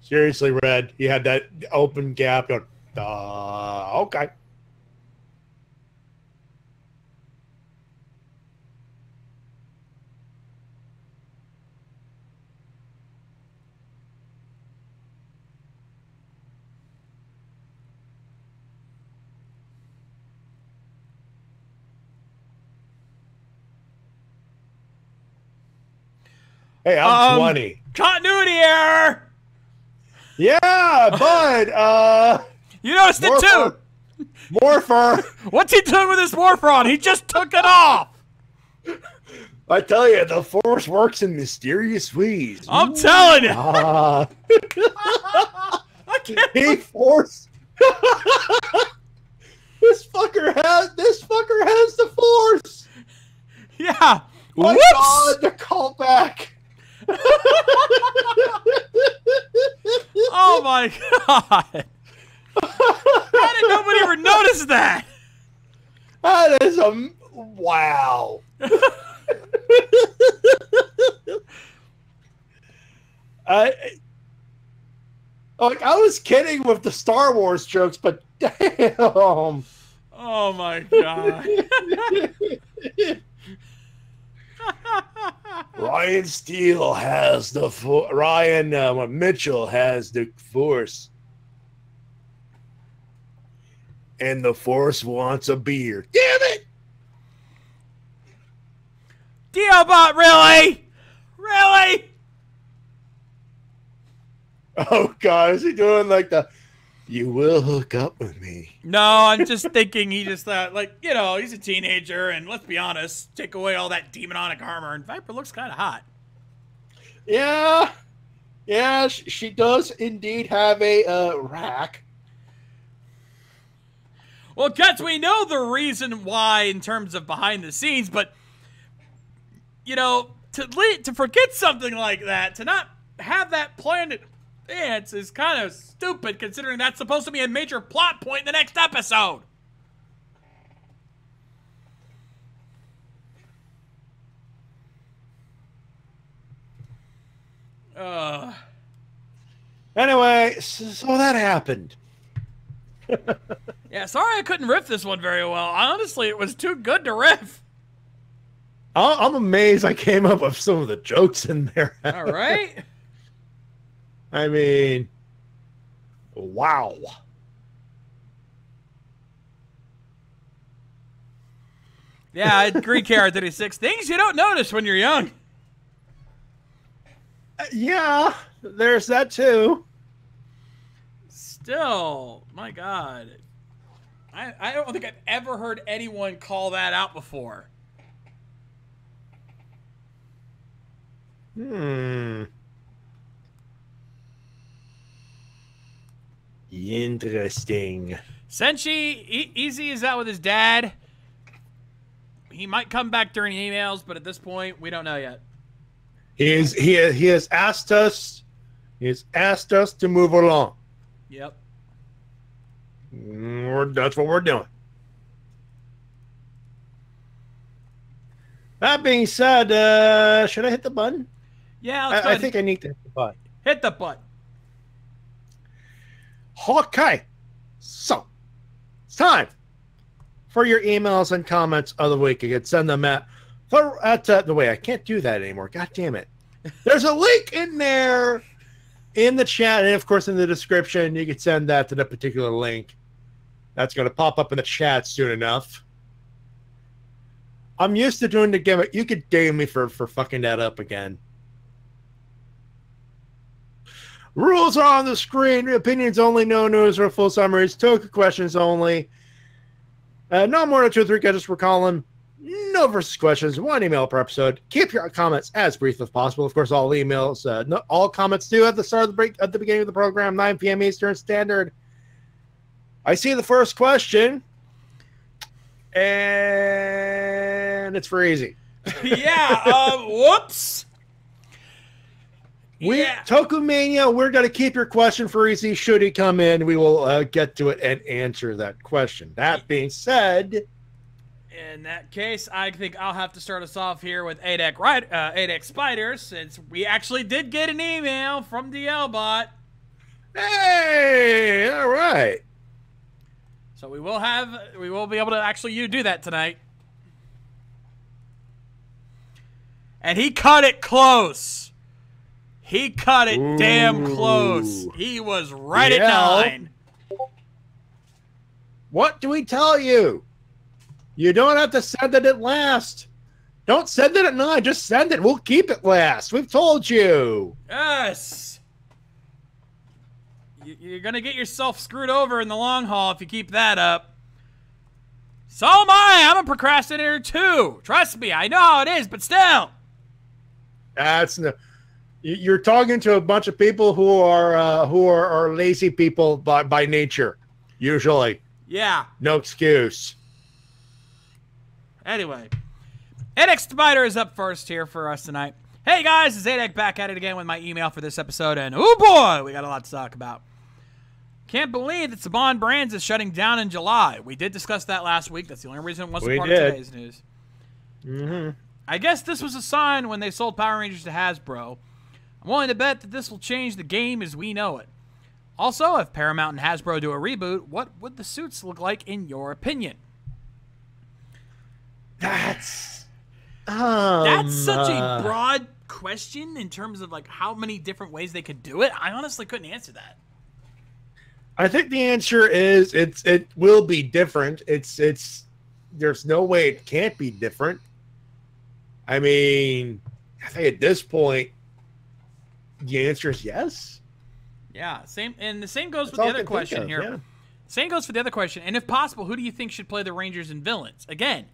Seriously, Red, you had that open gap going, okay. Hey, I'm 20. Continuity error! Yeah, bud. You noticed it too! Morpher. What's he doing with his morpher on? He just took it off! I tell you, the Force works in mysterious ways. I'm telling you! I can't he Force. This fucker has the Force. Yeah. My Whoops! God, the callback. Oh my God! How did nobody ever notice that? That is a wow. I was kidding with the Star Wars jokes, but damn. Oh my God. Ryan Steele has the Ryan Mitchell has the Force, and the Force wants a beer. Damn it! Diobot, really? Really? Oh God, is he doing like the You will hook up with me. No, I'm just thinking he just thought, like, you know, he's a teenager, and let's be honest, take away all that demonic armor, and Viper looks kind of hot. Yeah. Yeah, she does indeed have a rack. Well, Guts, we know the reason why in terms of behind the scenes, but, you know, to forget something like that, to not have that planned in advance is kind of stupid considering that's supposed to be a major plot point in the next episode. Anyway, so that happened. Yeah, sorry I couldn't riff this one very well. Honestly, it was too good to riff. I'm amazed I came up with some of the jokes in there. All right. I mean, wow. Yeah, I agree, KR36. Things you don't notice when you're young. Yeah, there's that too. Still, my God. I don't think I've ever heard anyone call that out before. Interesting. Senshi, Easy is out with his dad. He might come back during emails, but at this point, we don't know yet. He has asked us. He has asked us to move along. Yep. That's what we're doing. That being said, should I hit the button? Yeah, I think I need to hit the button. Hit the button. Okay. So, it's time for your emails and comments of the week. You can send them at the way. I can't do that anymore. God damn it. There's a link in there in the chat, and of course in the description. You can send that to the particular link. That's going to pop up in the chat soon enough. I'm used to doing the gimmick. You could damn me for fucking that up again. Rules are on the screen. Opinions only. No news or full summaries. Token questions only. No more than 2 or 3 guesses per column. No versus questions. 1 email per episode. Keep your comments as brief as possible. Of course, all emails. All comments due at the start of the break, at the beginning of the program, 9 p.m. Eastern Standard. I see the first question, and it's for Easy. Yeah. Whoops. Tokumania, we're going to keep your question for Easy. Should he come in, we will get to it and answer that question. That being said, in that case, I think I'll have to start us off here with ADEC Spider, since we actually did get an email from DLBot. hey, all right. So we will be able to actually do that tonight. And he cut it close. He cut it damn close. He was right at 9. What do we tell you? You don't have to send it at last. Don't send it at 9. Just send it. We'll keep it last. We've told you. Yes. You're going to get yourself screwed over in the long haul if you keep that up. So am I. I'm a procrastinator too. Trust me. I know how it is, but still. You're talking to a bunch of people who are lazy people by nature, usually. Yeah. No excuse. Anyway, ADEC Spider is up first here for us tonight. Hey guys, it's ADEC back at it again with my email for this episode, and oh boy, we got a lot to talk about. Can't believe that Saban Brands is shutting down in July. We did discuss that last week. That's the only reason it wasn't part of today's news. I guess this was a sign when they sold Power Rangers to Hasbro. I'm willing to bet that this will change the game as we know it. Also, if Paramount and Hasbro do a reboot, what would the suits look like in your opinion? That's such a broad question in terms of like how many different ways they could do it. I honestly couldn't answer that. I think the answer is it will be different. It's there's no way it can't be different. I mean, I think at this point the answer is yes. Yeah, same, and the same goes That's with the all I other can think question of, here. yeah. Same goes for the other question. And if possible, who do you think should play the Rangers and villains? Again,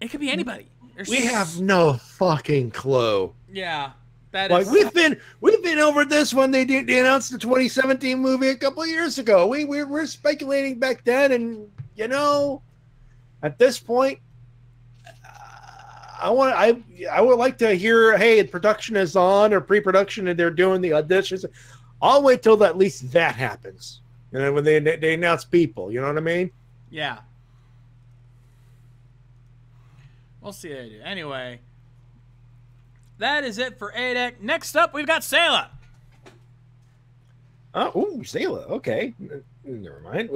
it could be anybody. We have no fucking clue. Yeah, that Like is. we've been over this when they announced the 2017 movie a couple of years ago. We were speculating back then, and at this point, I would like to hear, hey, production is on or pre-production, and they're doing the auditions. I'll wait till at least that happens, when they announce people. You know what I mean? Yeah. We'll see how they do. Anyway, that is it for ADEC. Next up, we've got Sayla. Ooh, Sayla. Okay. Never mind.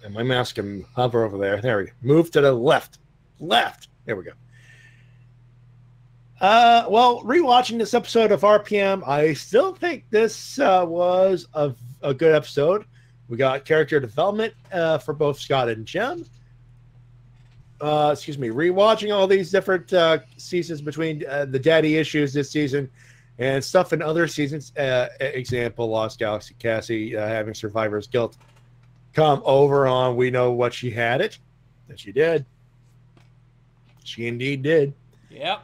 And my mouse can hover over there. There we go. Move to the left. Left. There we go. Well, rewatching this episode of RPM, I still think this was a good episode. We got character development for both Scott and Jem. Rewatching all these different seasons between the daddy issues this season and stuff in other seasons. Example, Lost Galaxy Cassie having survivor's guilt come over on We Know What She Had It. And she did. She indeed did. Yep.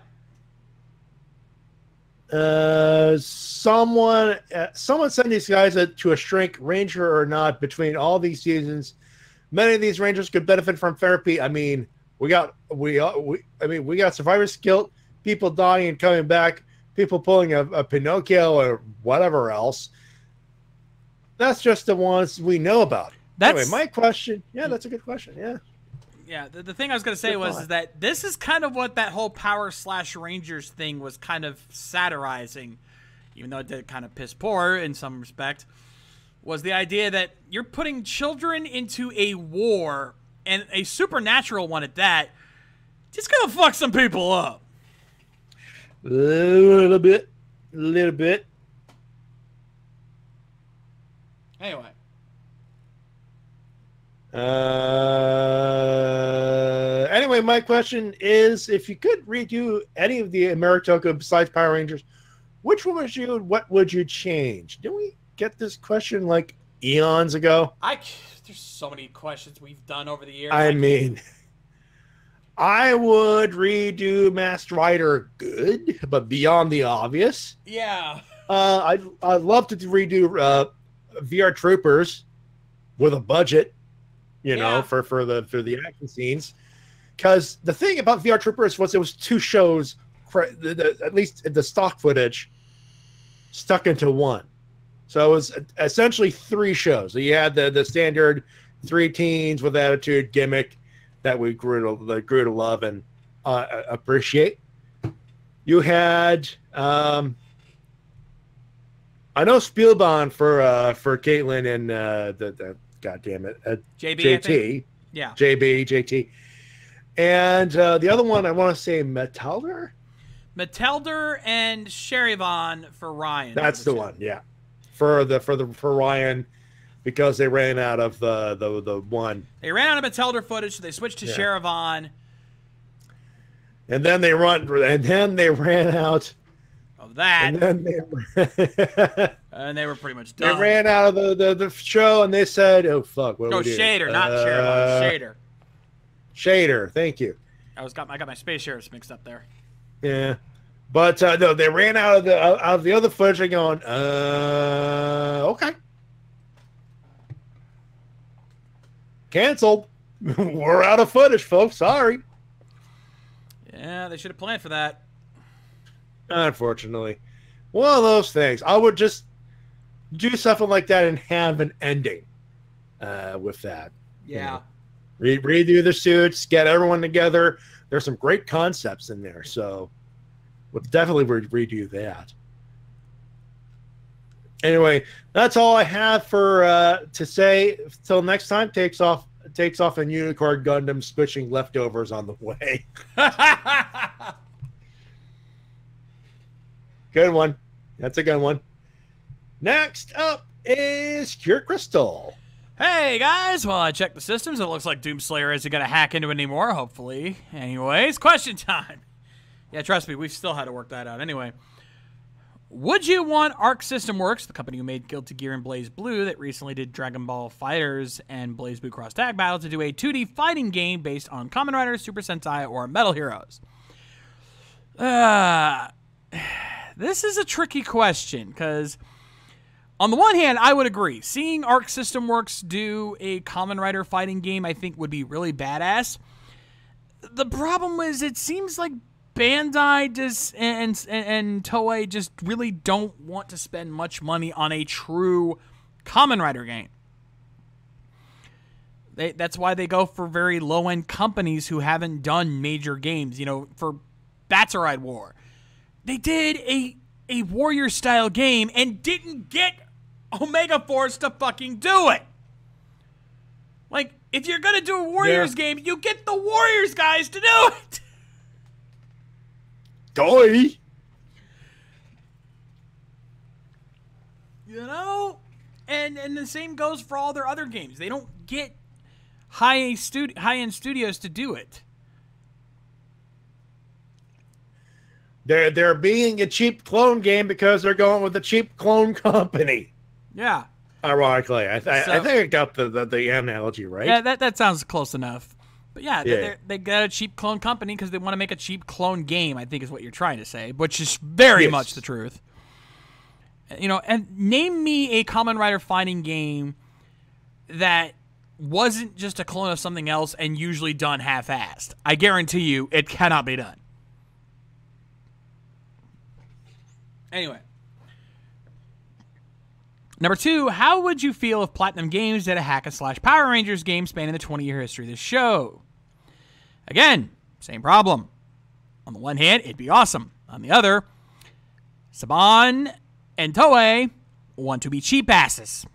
Someone sent these guys to a shrink, Ranger or not, between all these seasons. Many of these Rangers could benefit from therapy. I mean, we got survivor's guilt, people dying and coming back, people pulling a Pinocchio or whatever else. That's just the ones we know about. Anyway, my question. Yeah, that's a good question. Yeah. Yeah, the thing I was going to say is that this is kind of what that whole Power/Rangers thing was kind of satirizing, even though it did kind of piss poor in some respect, was the idea that you're putting children into a war, and a supernatural one at that, just going to fuck some people up. A little bit. Anyway. Anyway, my question is, if you could redo any of the Ameritoka besides Power Rangers, what would you change? Didn't we get this question like eons ago? There's so many questions we've done over the years. I mean, I would redo Masked Rider good, but beyond the obvious. Yeah. I'd love to redo VR Troopers with a budget, for the action scenes. Because the thing about VR Troopers was it was two shows, at least the stock footage, stuck into one. So it was essentially three shows. So you had the standard three teens with attitude gimmick that we grew to love and appreciate. You had I know Spielbahn for Caitlin and the goddamn it JT. Yeah. JT. And the other one, I want to say Metalder and Sherryvon for Ryan. That's the one, yeah. For Ryan, because they ran out of the one. They ran out of Metalder footage, so they switched to Sherryvon. And then they ran out of that. And then and they were pretty much done. They ran out of the show, and they said, "Oh fuck, what do we do?" Shader, not Sherryvon. Shader, thank you. I got my Space Sheriffs mixed up there. Yeah, but no, they ran out of the other footage. And going, okay, canceled. We're out of footage, folks. Sorry. Yeah, they should have planned for that. Unfortunately, one of those things. I would just do something like that and have an ending with that. Yeah. Redo the suits, get everyone together. There's some great concepts in there, so we'll definitely redo that. Anyway, that's all I have for to say. Till next time, takes off and Unicorn Gundam switching leftovers on the way. Good one. That's a good one. Next up is Cure Crystal. Hey guys, well I checked the systems. It looks like Doomslayer isn't going to hack into it anymore, hopefully. Anyways, question time. Yeah, trust me, we've still had to work that out. Anyway, Would you want Arc System Works, the company who made Guilty Gear and Blaze Blue that recently did Dragon Ball Fighters and Blaze Blue Cross Tag Battle, to do a 2D fighting game based on Kamen Rider, Super Sentai, or Metal Heroes? This is a tricky question, because on the one hand, I would agree. Seeing Arc System Works do a Kamen Rider fighting game, I think, would be really badass. The problem is, it seems like Bandai just and Toei just really don't want to spend much money on a true Kamen Rider game. That's why they go for very low-end companies who haven't done major games. You know, for Batsuride War, they did a Warrior-style game and didn't get Omega Force to fucking do it. Like, if you're gonna do a Warriors game, you get the Warriors guys to do it. Toy. You know? And the same goes for all their other games. They don't get high-end studios to do it. They're being a cheap clone game because they're going with a cheap clone company. Yeah. Ironically, I think I got the analogy right. Yeah, that sounds close enough. But yeah, they got a cheap clone company because they want to make a cheap clone game, I think is what you're trying to say, which is very much the truth. You know, and name me a Kamen Rider fighting game that wasn't just a clone of something else and usually done half-assed. I guarantee you it cannot be done. Anyway. Number 2, how would you feel if Platinum Games did a hack-and-slash Power Rangers game spanning the 20-year history of this show? Again, same problem. On the one hand, it'd be awesome. On the other, Saban and Toei want to be cheap asses.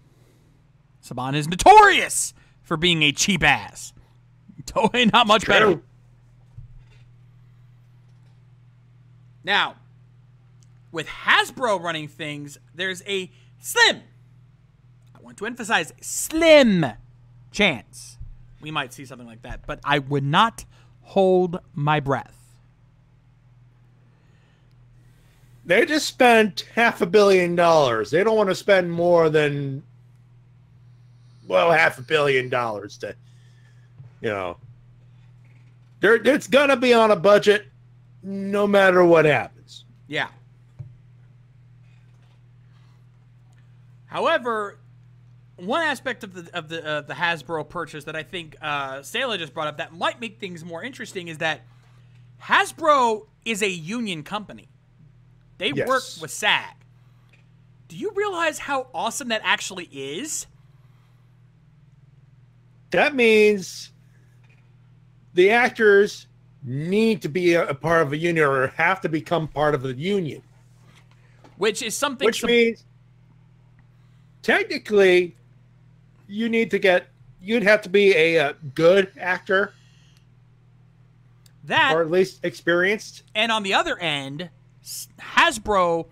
Saban is notorious for being a cheap ass. Toei, not much better. Now, with Hasbro running things, there's a slim, I want to emphasize, slim chance we might see something like that, but I would not hold my breath. They just spent $500 million. They don't want to spend more than, well, $500 million to, you know. It's going to be on a budget no matter what happens. Yeah. However, one aspect of the Hasbro purchase that I think Sayla just brought up that might make things more interesting is that Hasbro is a union company. They work with SAG. Do you realize how awesome that actually is? That means the actors need to be a part of a union or have to become part of the union. Which is something... Which means, technically, you'd have to be a good actor. That... Or at least experienced. And on the other end, Hasbro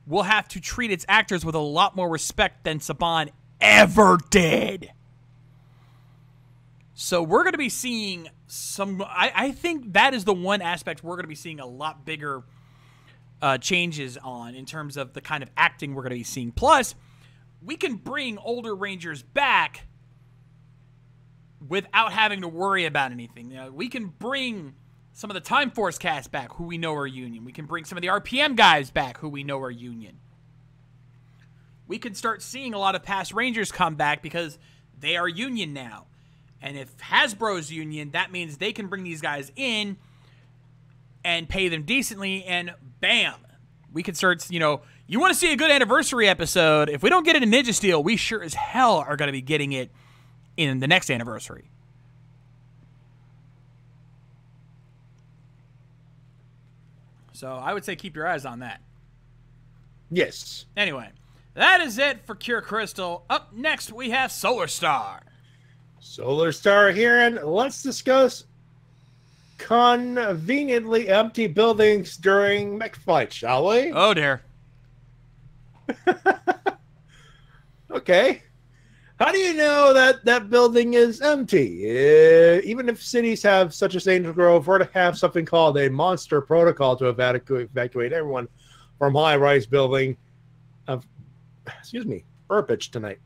will have to treat its actors with a lot more respect than Saban ever did. So we're going to be seeing some... I think that is the one aspect we're going to be seeing a lot bigger changes on in terms of the kind of acting we're going to be seeing. Plus, we can bring older Rangers back without having to worry about anything. You know, we can bring some of the Time Force cast back who we know are union. We can bring some of the RPM guys back who we know are union. We can start seeing a lot of past Rangers come back because they are union now. And if Hasbro's union, that means they can bring these guys in and pay them decently, and bam, we can start, you know, you want to see a good anniversary episode. If we don't get it in Ninja Steel, we sure as hell are going to be getting it in the next anniversary. So I would say keep your eyes on that. Yes. Anyway, that is it for Cure Crystal. Up next, we have Solar Star. Solar Star here, and let's discuss conveniently empty buildings during mech fights, shall we? Oh, dear. Okay. How do you know that that building is empty? Even if cities have such as Angel Grove, or to have something called a monster protocol to evacuate everyone from high-rise building of, Burbage tonight.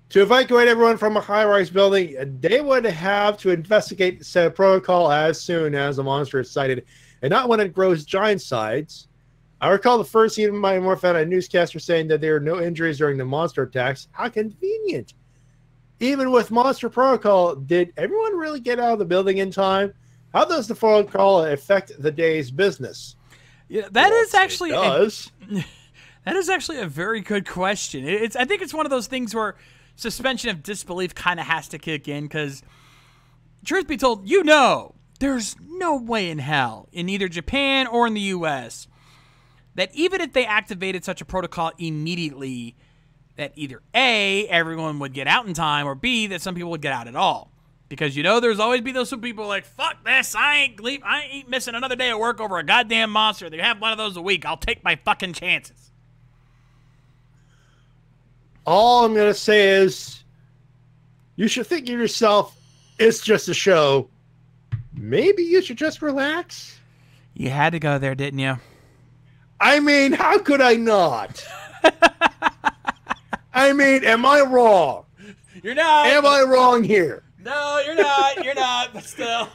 To evacuate everyone from a high-rise building, they would have to investigate the set of protocol as soon as the monster is sighted, and not when it grows giant size. I recall the first scene of my Morph had a newscaster saying that there were no injuries during the monster attacks. How convenient. Even with monster protocol, did everyone really get out of the building in time? How does the protocol affect the day's business? Yeah, that is actually that is actually a very good question. I think it's one of those things where suspension of disbelief kind of has to kick in, because truth be told, there's no way in hell in either Japan or in the U.S. that even if they activated such a protocol immediately, that either A, everyone would get out in time, or B, that some people would get out at all. Because there's always be those people like, fuck this, I ain't missing another day of work over a goddamn monster. They have one of those a week. I'll take my fucking chances. All I'm going to say is, you should think to yourself, it's just a show. Maybe you should just relax. You had to go there, didn't you? I mean, how could I not? I mean, am I wrong? You're not. Am I wrong here? No, you're not. You're not, but still.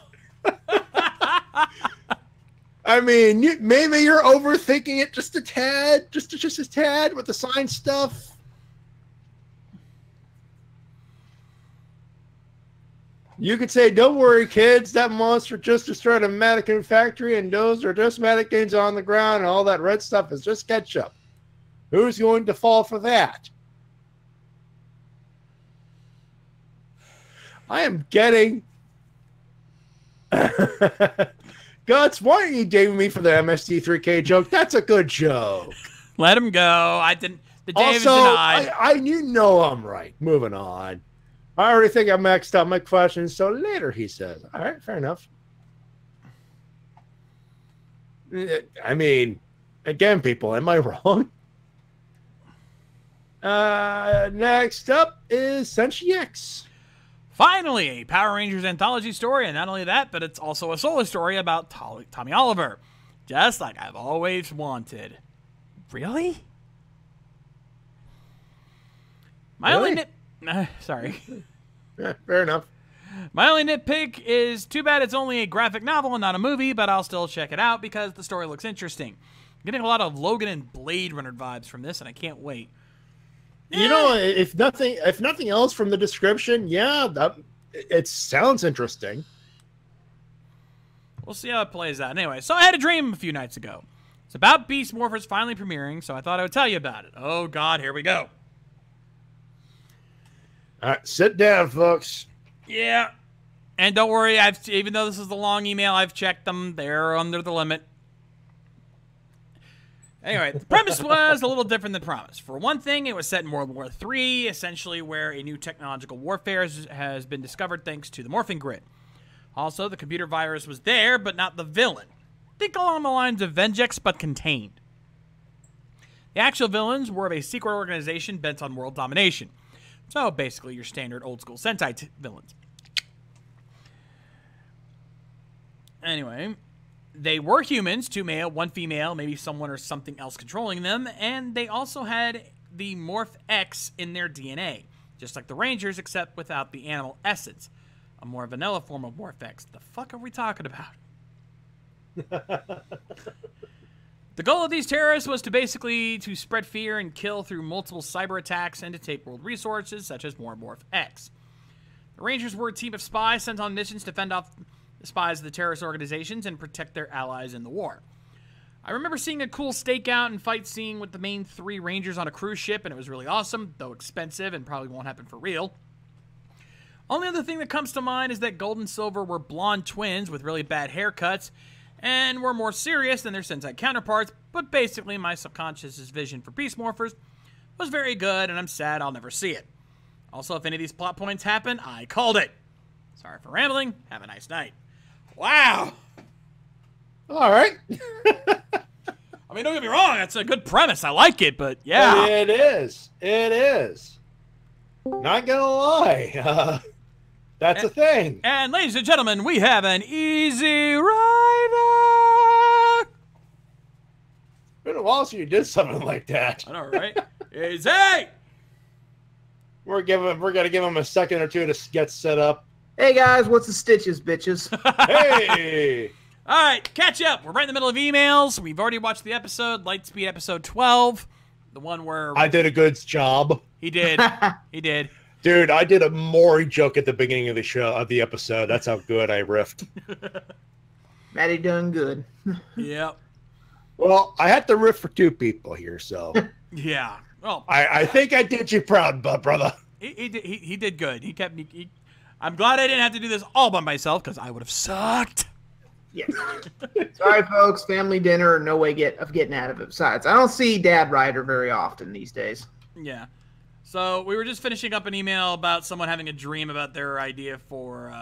I mean, maybe you're overthinking it just a tad, just a tad with the science stuff. You could say, don't worry, kids. That monster just destroyed a mannequin factory, and those are just mannequins on the ground, and all that red stuff is just ketchup. Who's going to fall for that? I am getting... Guts, why aren't you daming me for the MST3K joke? That's a good joke. Let him go. I didn't... The day was Also, denied. you know I'm right. Moving on. I already think I maxed out my questions, so later, he says. All right, fair enough. I mean, again, people, am I wrong? Next up is Senshi X. Finally, a Power Rangers anthology story, and not only that, but it's also a solo story about Tommy Oliver. Just like I've always wanted. Really? Sorry. Yeah, fair enough. My only nitpick is too bad it's only a graphic novel and not a movie, but I'll still check it out because the story looks interesting. I'm getting a lot of Logan and Blade Runner vibes from this, and I can't wait. You know, if nothing else from the description, it sounds interesting. We'll see how it plays out. Anyway, so I had a dream a few nights ago. It's about Beast Morphers finally premiering, so I thought I would tell you about it. Oh, God, here we go. All right, sit down, folks. Yeah. And don't worry, even though this is a long email, I've checked them. They're under the limit. Anyway, the premise was a little different than promised. For one thing, it was set in World War III, essentially where a new technological warfare has been discovered thanks to the morphing grid. Also, the computer virus was there, but not the villain. Think along the lines of Vengex, but contained. The actual villains were of a secret organization bent on world domination. So, basically, your standard old-school Sentai villains. Anyway, they were humans, 2 male, 1 female, maybe someone or something else controlling them, and they also had the Morph X in their DNA, just like the Rangers, except without the animal essence. A more vanilla form of Morph X. The fuck are we talking about? The goal of these terrorists was to basically to spread fear and kill through multiple cyber attacks and to take world resources such as more Morph X. The Rangers were a team of spies sent on missions to fend off the spies of the terrorist organizations and protect their allies in the war. I remember seeing a cool stakeout and fight scene with the main 3 Rangers on a cruise ship, and it was really awesome, though expensive and probably won't happen for real. Only other thing that comes to mind is that Gold and Silver were blonde twins with really bad haircuts and were more serious than their Sentai counterparts, but basically my subconscious's vision for Beast Morphers was very good, and I'm sad I'll never see it. Also, if any of these plot points happen, I called it. Sorry for rambling. Have a nice night. Wow. All right. I mean, don't get me wrong. That's a good premise. I like it, but yeah. It is. It is. Not gonna lie. That's a thing. And ladies and gentlemen, we have an Easy Rider. a while since you did something like that. I know, right? Easy. We're gonna give him a second or two to get set up. Hey guys, what's the stitches, bitches? Hey. All right, catch up. We're right in the middle of emails. We've already watched the episode, Lightspeed episode 12, the one where I did a good job. he did. He did. Dude, I did a Maury joke at the beginning of the show, of the episode. That's how good I riffed. Maddie done good. Yep. Well, I had to riff for two people here, so Yeah. Well, I think I did you proud, brother. he did good. He kept me. I'm glad I didn't have to do this all by myself because I would have sucked. Yes. Sorry, folks. Family dinner, no way of getting out of it. Besides, I don't see Dad Ryder very often these days. Yeah. So we were just finishing up an email about someone having a dream about their idea for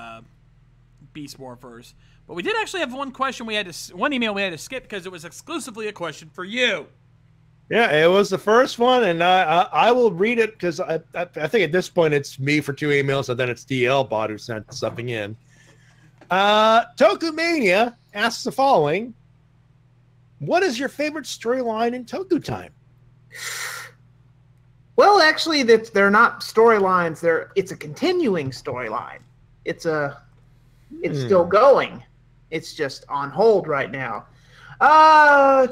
Beast Morphers. But we did actually have one email we had to skip because it was exclusively a question for you. Yeah, it was the first one, and I will read it because I think at this point it's me for two emails, and then it's DL Bot who sent something in. Tokumania asks the following: what is your favorite storyline in Toku Time? Well, actually, they're not storylines. It's a continuing storyline. It's still going. It's just on hold right now. I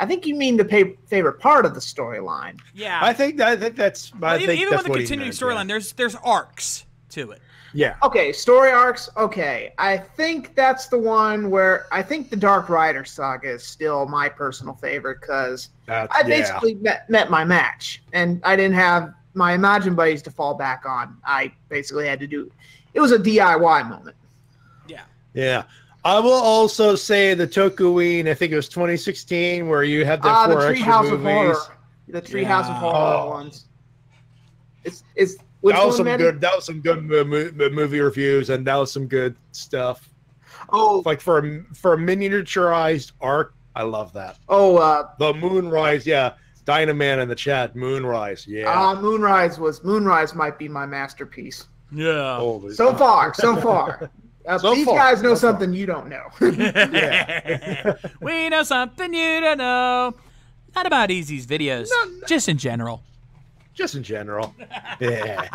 think you mean the favorite part of the storyline. Yeah. I think that's. Well, even with the continuing storyline, there's arcs to it. Yeah. Okay, story arcs. Okay, I think that's the one where I think the Dark Rider saga is still my personal favorite because I basically met my match, and I didn't have my Imagine buddies to fall back on. I basically had to do. It was a DIY moment. Yeah. Yeah. I will also say the Tokuween, I think it was 2016, where you had the four the extra Treehouse of movies. Horror. The Treehouse of Horror ones. It's which That was one, some Maddie? good. That was some good movie reviews, and that was some good stuff. Oh, Like for a miniaturized arc, I love that. The Moonrise, yeah. Dynaman in the chat, Moonrise, yeah. Moonrise might be my masterpiece. Yeah. Holy- So far. So these far, guys know so far. something you don't know. We know something you don't know. Not about Easy's videos, just in general. Just in general. Yeah.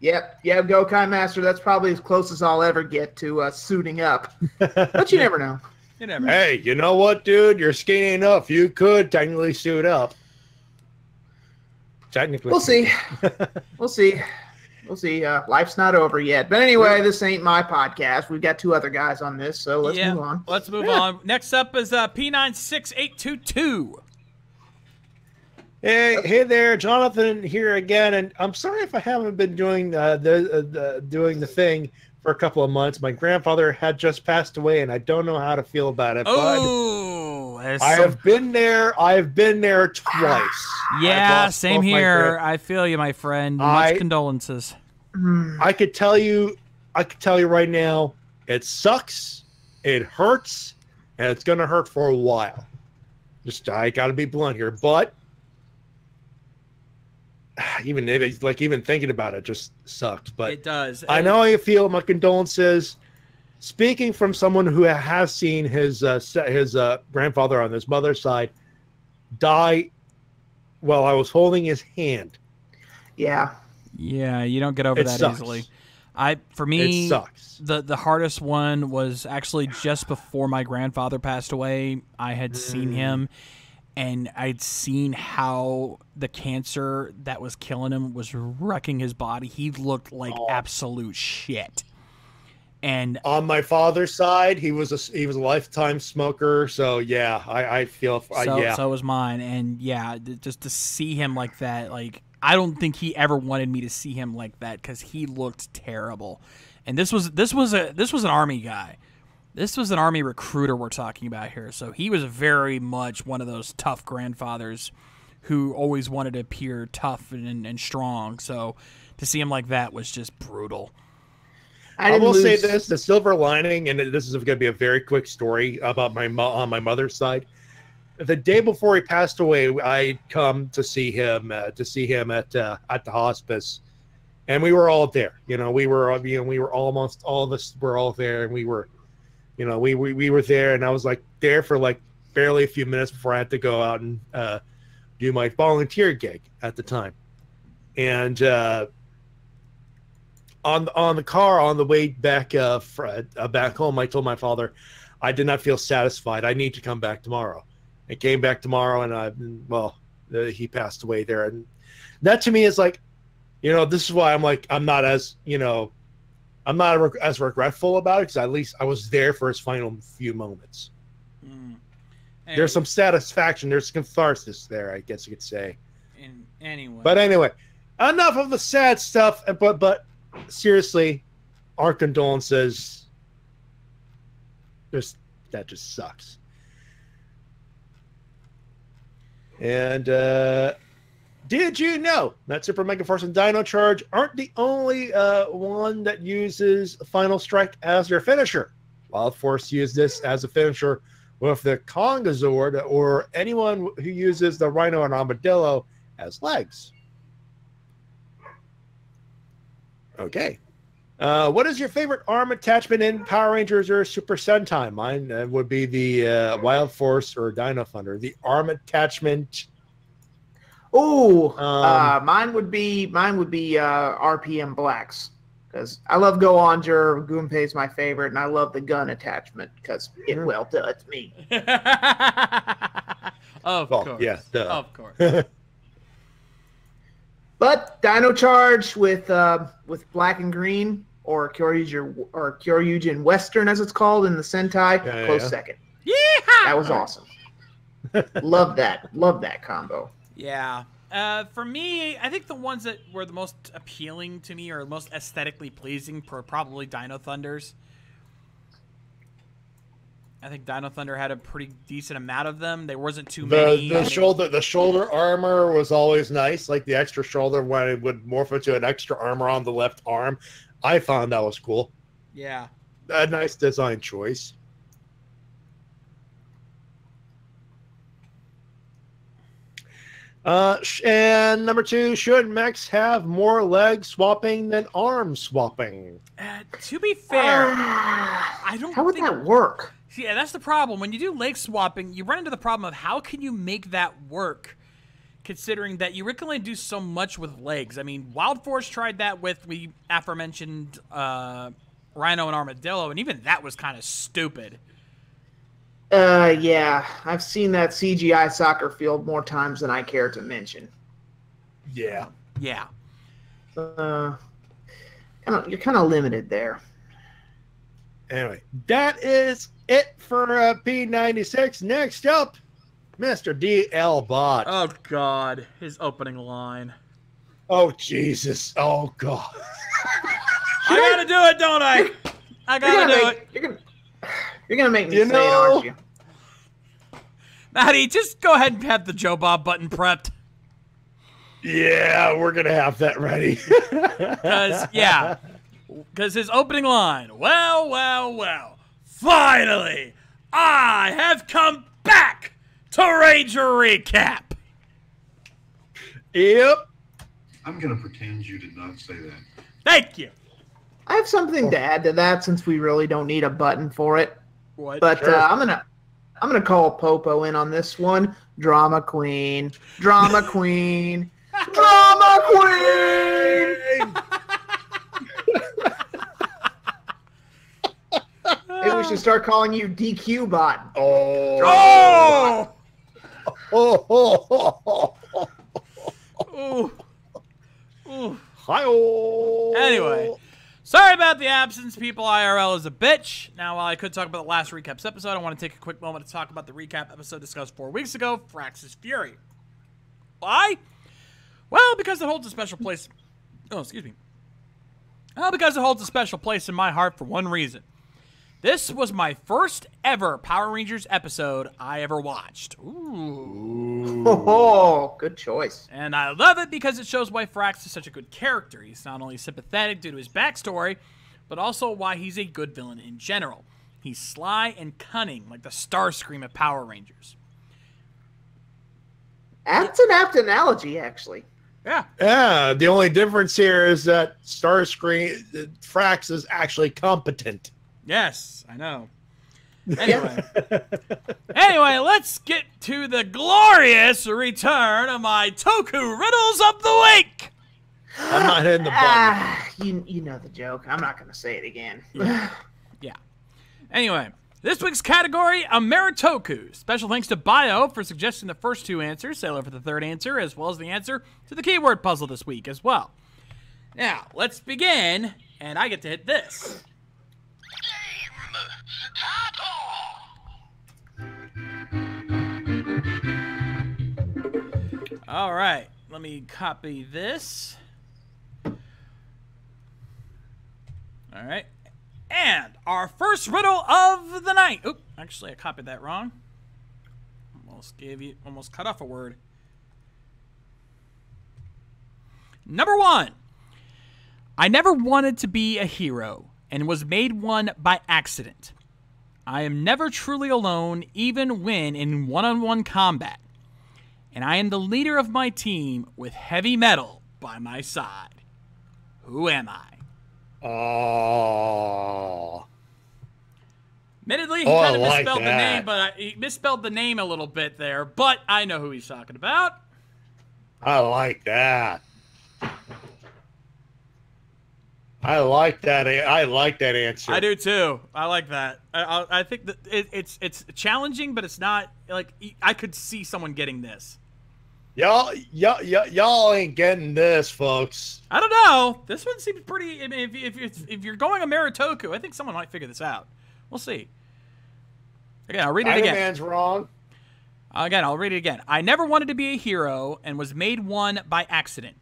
Yep, Gokai Master. That's probably as close as I'll ever get to suiting up. But you never know. You never. Hey, you know what, dude? You're skinny enough. You could technically suit up. Technically. We'll see. We'll see. Life's not over yet. But anyway, this ain't my podcast. We've got two other guys on this, so let's move on. Let's move on. Next up is P96822. Hey there, Jonathan here again, and I'm sorry if I haven't been doing doing the thing for a couple of months. My grandfather had just passed away, and I don't know how to feel about it. Oh, I have been there. I have been there twice. Yeah, I've lost same both my here. I feel you, my friend. Much condolences. I could tell you right now, it sucks, it hurts, and it's gonna hurt for a while. I gotta be blunt here, but even thinking about it just sucks. But It does. I know how you feel. My condolences. Speaking from someone who has seen his grandfather on his mother's side die while I was holding his hand. Yeah. Yeah, you don't get over that sucks. easily. For me, It sucks. The hardest one was actually just before my grandfather passed away. I had seen him, and I'd seen how the cancer that was killing him was wrecking his body. He looked like absolute shit. And On my father's side, he was a lifetime smoker. So yeah, I feel yeah. so was mine. And yeah, just to see him like that, like I don't think he ever wanted me to see him like that because he looked terrible. And this was an army guy. This was an army recruiter we're talking about here. So he was very much one of those tough grandfathers who always wanted to appear tough and strong. So to see him like that was just brutal. I will say this: the silver lining, and this is going to be a very quick story about on my mother's side. The day before he passed away, I come to see him at the hospice, and we were all there. We were almost all of us were all there, and we were there, and I was like there for like barely a few minutes before I had to go out and do my volunteer gig at the time. And on the car on the way back back home, I told my father I did not feel satisfied. I need to come back tomorrow. I came back tomorrow, and he passed away there. And that to me is like, this is why I'm not as regretful about it, because at least I was there for his final few moments. There's some satisfaction. There's catharsis there, I guess you could say. Anyway, enough of the sad stuff. But seriously, our condolences. That just sucks. And did you know that Super Mega Force and Dino Charge aren't the only one that uses Final Strike as their finisher? Wild Force used this as a finisher with the Kongazord, or anyone who uses the Rhino and Armadillo as legs. Okay. What is your favorite arm attachment in Power Rangers or Super Sentai? Mine would be the Wild Force or Dino Thunder. The arm attachment. Oh, mine would be RPM Blacks, because I love Go Onger. Gunpei is my favorite, and I love the gun attachment because it well does me. Of course. Yeah, of course. But Dino Charge with black and green, or Kyoryugen Western as it's called in the Sentai, close second. Yeah, that was awesome. Love that combo. Yeah. For me, I think the ones that were the most appealing to me or most aesthetically pleasing were probably Dino Thunders. I think Dino Thunder had a pretty decent amount of them. There wasn't too many. The shoulder armor was always nice, like the extra shoulder when it would morph into an extra armor on the left arm. I found that was cool. Yeah. A nice design choice. And number 2, should mechs have more leg swapping than arm swapping? To be fair, I don't. How would that work? Yeah, that's the problem. When you do leg swapping, you run into the problem of how can you make that work, considering that you can only do so much with legs. I mean, Wild Force tried that with the aforementioned Rhino and Armadillo, and even that was kind of stupid. Yeah, I've seen that CGI soccer field more times than I care to mention. Yeah. Yeah. You're kind of limited there. Anyway, that is it for P96. Next up, Mr. DL Bot. Oh, God. His opening line. Oh, Jesus. Oh, God. I gotta do it, don't I? I gotta do it. You're gonna make me say it, aren't you? Maddie, just go ahead and have the Joe Bob button prepped. Yeah, we're gonna have that ready. Because his opening line, well, finally, I have come back to Ranger Recap. Yep. I'm going to pretend you did not say that. Thank you. I have something to add to that, since we really don't need a button for it. What? But Sure. I'm gonna call Popo in on this one. Drama queen, drama queen, drama queen. Maybe we should start calling you DQ Bot. Oh! Ooh. Ooh. Hi-oh. Anyway, sorry about the absence, people. IRL is a bitch. Now, while I could talk about the last recaps episode, I want to take a quick moment to talk about the recap episode discussed 4 weeks ago, Frax's Fury. Why? Well, because it holds a special place. Oh, excuse me. Well, because it holds a special place in my heart for one reason. This was my first ever Power Rangers episode I ever watched. Ooh. Oh, good choice. And I love it because it shows why Frax is such a good character. He's not only sympathetic due to his backstory, but also why he's a good villain in general. He's sly and cunning, like the Starscream of Power Rangers. That's an apt analogy, actually. Yeah. Yeah, the only difference here is that Starscream, Frax is actually competent. Yes, I know. Anyway, let's get to the glorious return of my Toku Riddles of the Week. I'm not hitting the button. You know the joke. I'm not going to say it again. Yeah. Anyway, this week's category, Ameritoku. Special thanks to Bio for suggesting the first two answers, Sailor for the third answer, as well as the answer to the keyword puzzle this week as well. Now, let's begin, and I get to hit this. All right, let me copy this. All right. And our first riddle of the night. Oop, actually, I copied that wrong. Almost cut off a word. Number 1. I never wanted to be a hero and was made one by accident. I am never truly alone, even when in one-on-one combat. And I am the leader of my team with heavy metal by my side. Who am I? Oh. Admittedly, he kind of misspelled the name, but he misspelled the name a little bit there. But I know who he's talking about. I like that. I like that answer. I do too. I like that. I think that it's challenging, but it's not like I could see someone getting this. Y'all ain't getting this, folks. I don't know. This one seems pretty. I mean, if you're going Ameritoku, I think someone might figure this out. We'll see. Again, I'll read it again. Man's wrong. Again, I'll read it again. I never wanted to be a hero and was made one by accident.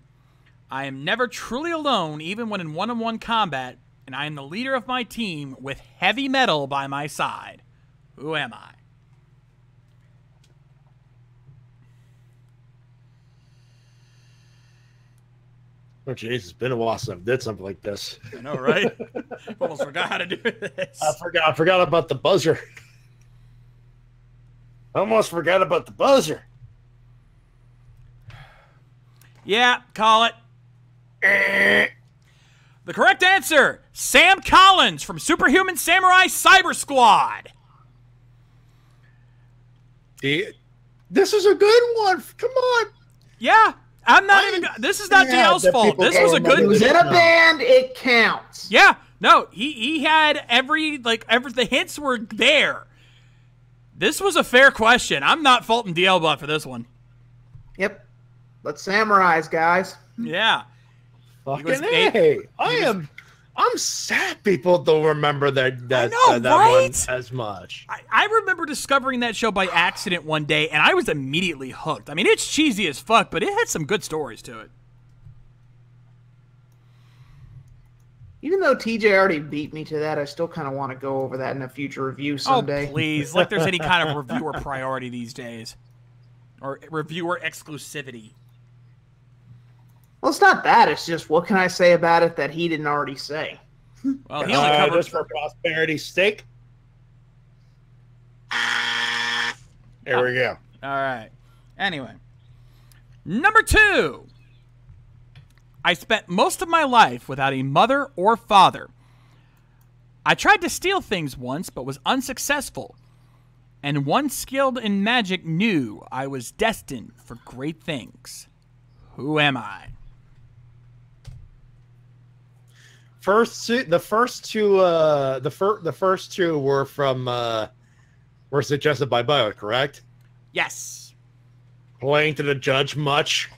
I am never truly alone, even when in one-on-one combat, and I am the leader of my team with heavy metal by my side. Who am I? Oh, jeez, it's been a while since I did something like this. I know, right? Almost forgot how to do this. I forgot about the buzzer. Almost forgot about the buzzer. Yeah, call it. The correct answer, Sam Collins from Superhuman Samurai Cyber Squad. This is a good one. Come on. Yeah, I'm not even. This is not DL's fault. This was a good. He was in a band. It counts. Yeah, no, he had the hints were there. This was a fair question. I'm not faulting DL Butt for this one. Yep. Let's samurais, guys. Yeah. Fucking hey. I'm sad people don't remember that right? one as much. I remember discovering that show by accident one day, and I was immediately hooked. I mean, it's cheesy as fuck, but it had some good stories to it. Even though TJ already beat me to that, I still kind of want to go over that in a future review someday. Oh, please. Like there's any kind of reviewer priority these days. Or reviewer exclusivity. Well, it's not that. It's just, what can I say about it that he didn't already say? Well, he only covered... Just for prosperity's sake. There we go. All right. Anyway. Number 2. I spent most of my life without a mother or father. I tried to steal things once, but was unsuccessful. And one skilled in magic knew I was destined for great things. Who am I? The first two were suggested by Bio, correct? Yes. Playing to the judge much.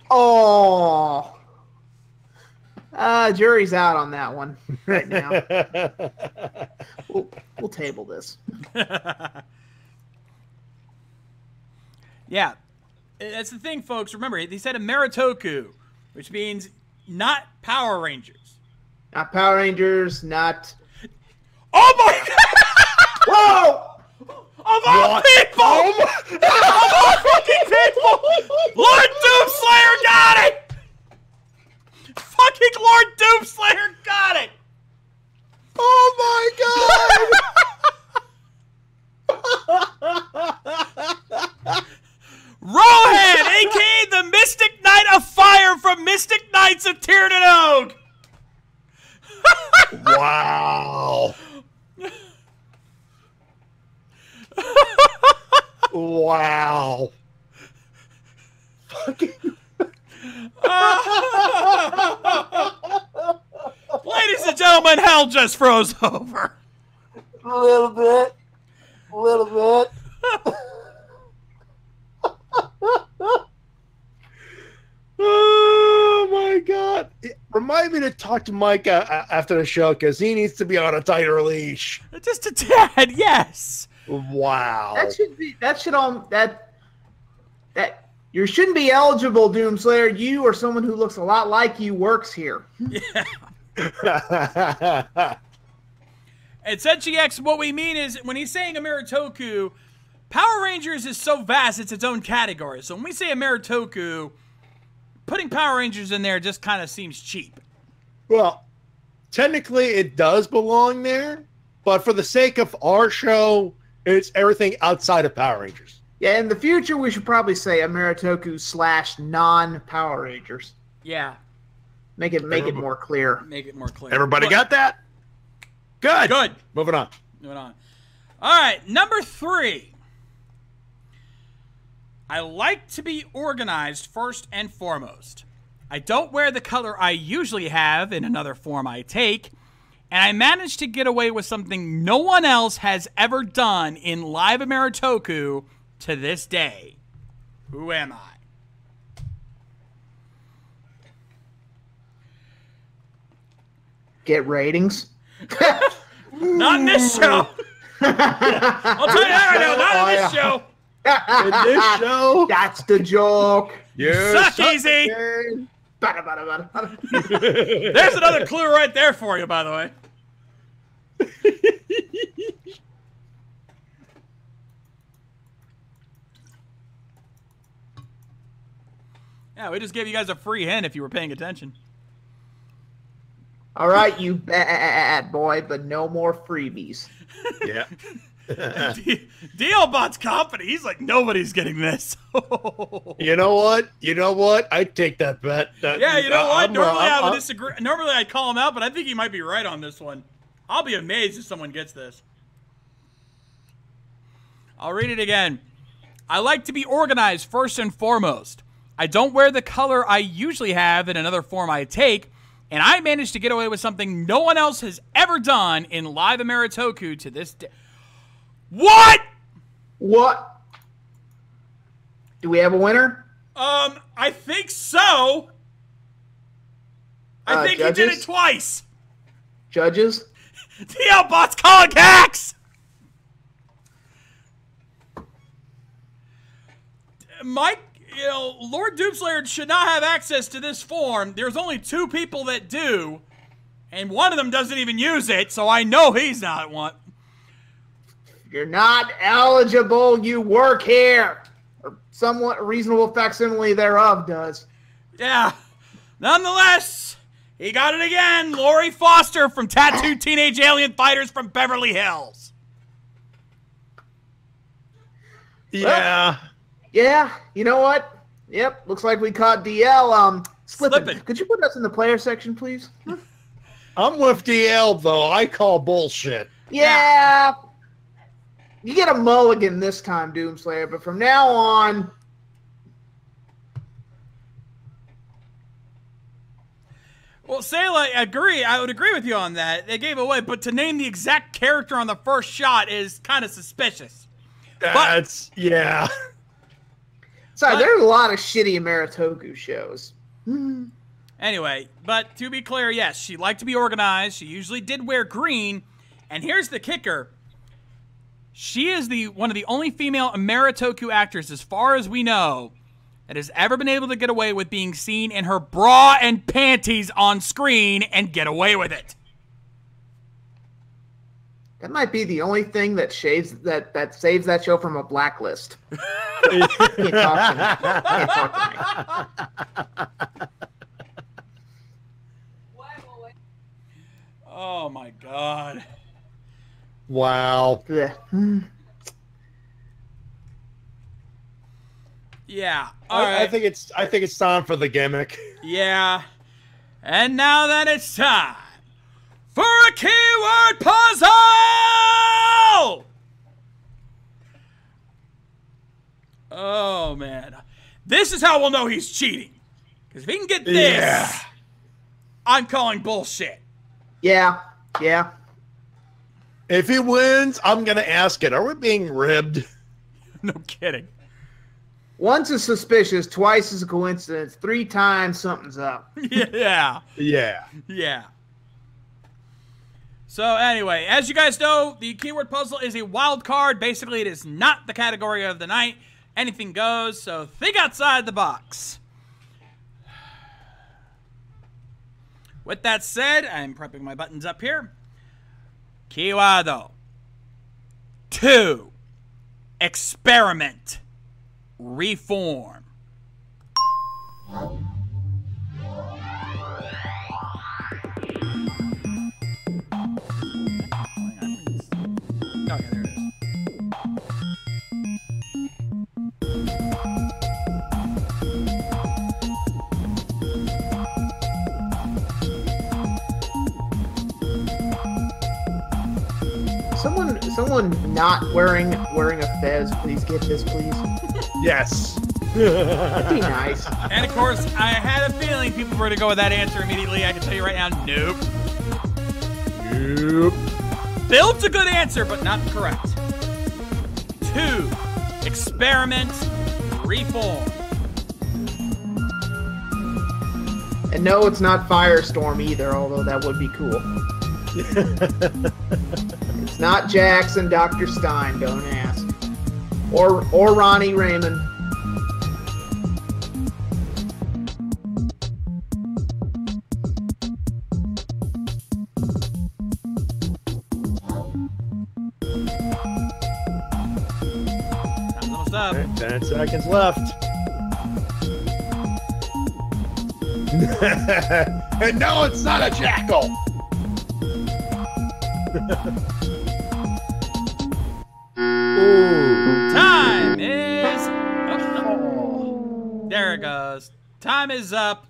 Oh. Jury's out on that one right now. We'll table this. Yeah. That's the thing, folks. Remember, he said Ameritoku, which means not Power Rangers. Not Power Rangers, not... Oh my God! Whoa! Of all people! Of all fucking people! Lord Doomslayer got it! Fucking Lord Doomslayer got it! Oh my God! Rohan, a.k.a. the Mystic Knight of Fire from Mystic Knights of Tirnanog! Wow. Ladies and gentlemen, hell just froze over. A little bit. A little bit. Oh my God! Remind me to talk to Mike after the show because he needs to be on a tighter leash. Just a tad, yes. Wow. That you shouldn't be eligible, Doomslayer. You or someone who looks a lot like you works here. Yeah. At ZGX, what we mean is when he's saying Amaritoku, Power Rangers is so vast it's its own category. So when we say Amaritoku, putting Power Rangers in there just kind of seems cheap. Well, technically it does belong there, but for the sake of our show, it's everything outside of Power Rangers. Yeah, in the future, we should probably say Amaritoku / non-Power Rangers. Yeah. Make it more clear. Make it more clear. Everybody got that? Good. Good. Moving on. Moving on. All right, number 3. I like to be organized first and foremost. I don't wear the color I usually have in another form I take, and I managed to get away with something no one else has ever done in live Amaritoku to this day. Who am I? Get ratings. Not in this show. I'll tell you that right now. Not in this show. In this show, That's the joke. you Suck easy. Bada, bada, bada, bada. There's another clue right there for you, by the way. Yeah, we just gave you guys a free hint if you were paying attention. All right, you bad boy, but no more freebies. Yeah. DLBot's confident. He's like, nobody's getting this. You know what? I'd take that bet. Yeah, you know what? Normally I would disagree. Normally I'd call him out, but I think he might be right on this one. I'll be amazed if someone gets this. I'll read it again. I like to be organized first and foremost. I don't wear the color I usually have in another form I take, and I managed to get away with something no one else has ever done in live Amaritoku to this day. What? What? Do we have a winner? I think so. I think judges? he did it twice. Judges? DLBot's calling hacks! Mike, Lord Doomslayer should not have access to this form. There's only 2 people that do, and one of them doesn't even use it, so I know he's not one. You're not eligible. You work here. Or somewhat reasonable facsimile thereof does. Yeah. Nonetheless, he got it again. Lori Foster from Tattooed Teenage Alien Fighters from Beverly Hills. Yeah. Yeah, you know what? Yep, looks like we caught DL slipping. Could you put us in the player section, please? I'm with DL, though. I call bullshit. Yeah. You get a mulligan this time, Doomslayer, but from now on... Well, Sayla, I would agree with you on that. They gave away, but to name the exact character on the first shot is kind of suspicious. Yeah. Sorry, there's a lot of shitty Amaritoku shows. Anyway, but to be clear, yes, she liked to be organized. She usually did wear green. And here's the kicker. She is one of the only female Amaritoku actors, as far as we know, that has ever been able to get away with being seen in her bra and panties on screen and get away with it. That might be the only thing that saves that show from a blacklist. Can't talk to me. Oh my God. Wow. Yeah. All right. I think it's time for the gimmick. Yeah. And now then it's time for a keyword puzzle! Oh, man. This is how we'll know he's cheating. Because if he can get this, I'm calling bullshit. Yeah, yeah. If he wins, I'm going to ask it. Are we being ribbed? No kidding. Once is suspicious, twice is a coincidence, 3 times something's up. Yeah. Yeah. Yeah. So anyway, as you guys know, the keyword puzzle is a wild card. Basically, it is not the category of the night. Anything goes, so think outside the box. With that said, I'm prepping my buttons up here. Keyword 2. Experiment. Reform. Okay, there it is. Someone not wearing a fez, please get this, please. Yes. That'd be nice. And of course, I had a feeling people were going to go with that answer immediately. I can tell you right now, nope. Nope. Bill's a good answer, but not correct. 2. Experiment. Reform. And no, it's not Firestorm either, although that would be cool. It's not Jackson, Dr. Stein, don't ask. Or Ronnie Raymond. Time's almost up. 10 seconds left. And no, it's not a jackal. Ooh. Time is up. There it goes. Time is up.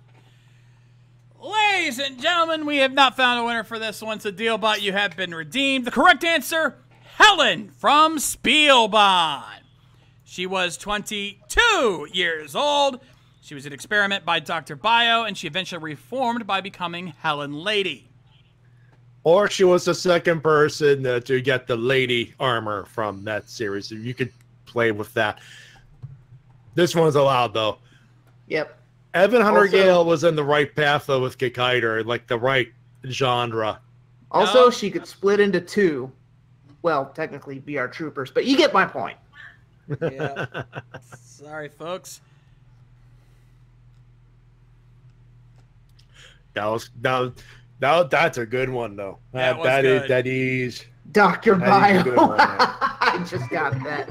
Ladies and gentlemen, we have not found a winner for this one, so Dealbot, you have been redeemed. The correct answer, Helen from Spielbahn. She was 22 years old. She was an experiment by Dr. Bio, and she eventually reformed by becoming Helen Lady. Or she was the second person to get the lady armor from that series. You could play with that. This one's allowed, though. Yep. Evan Hunter Also- Gale was in the right path, though, with Kikaider, like the right genre. Also, No. she could split into 2. Well, technically BR Troopers, but you get my point. Yeah. Sorry, folks. That's a good one, though. That was That good. is that is. Dr. That is a Bio. good one, man. I just got that.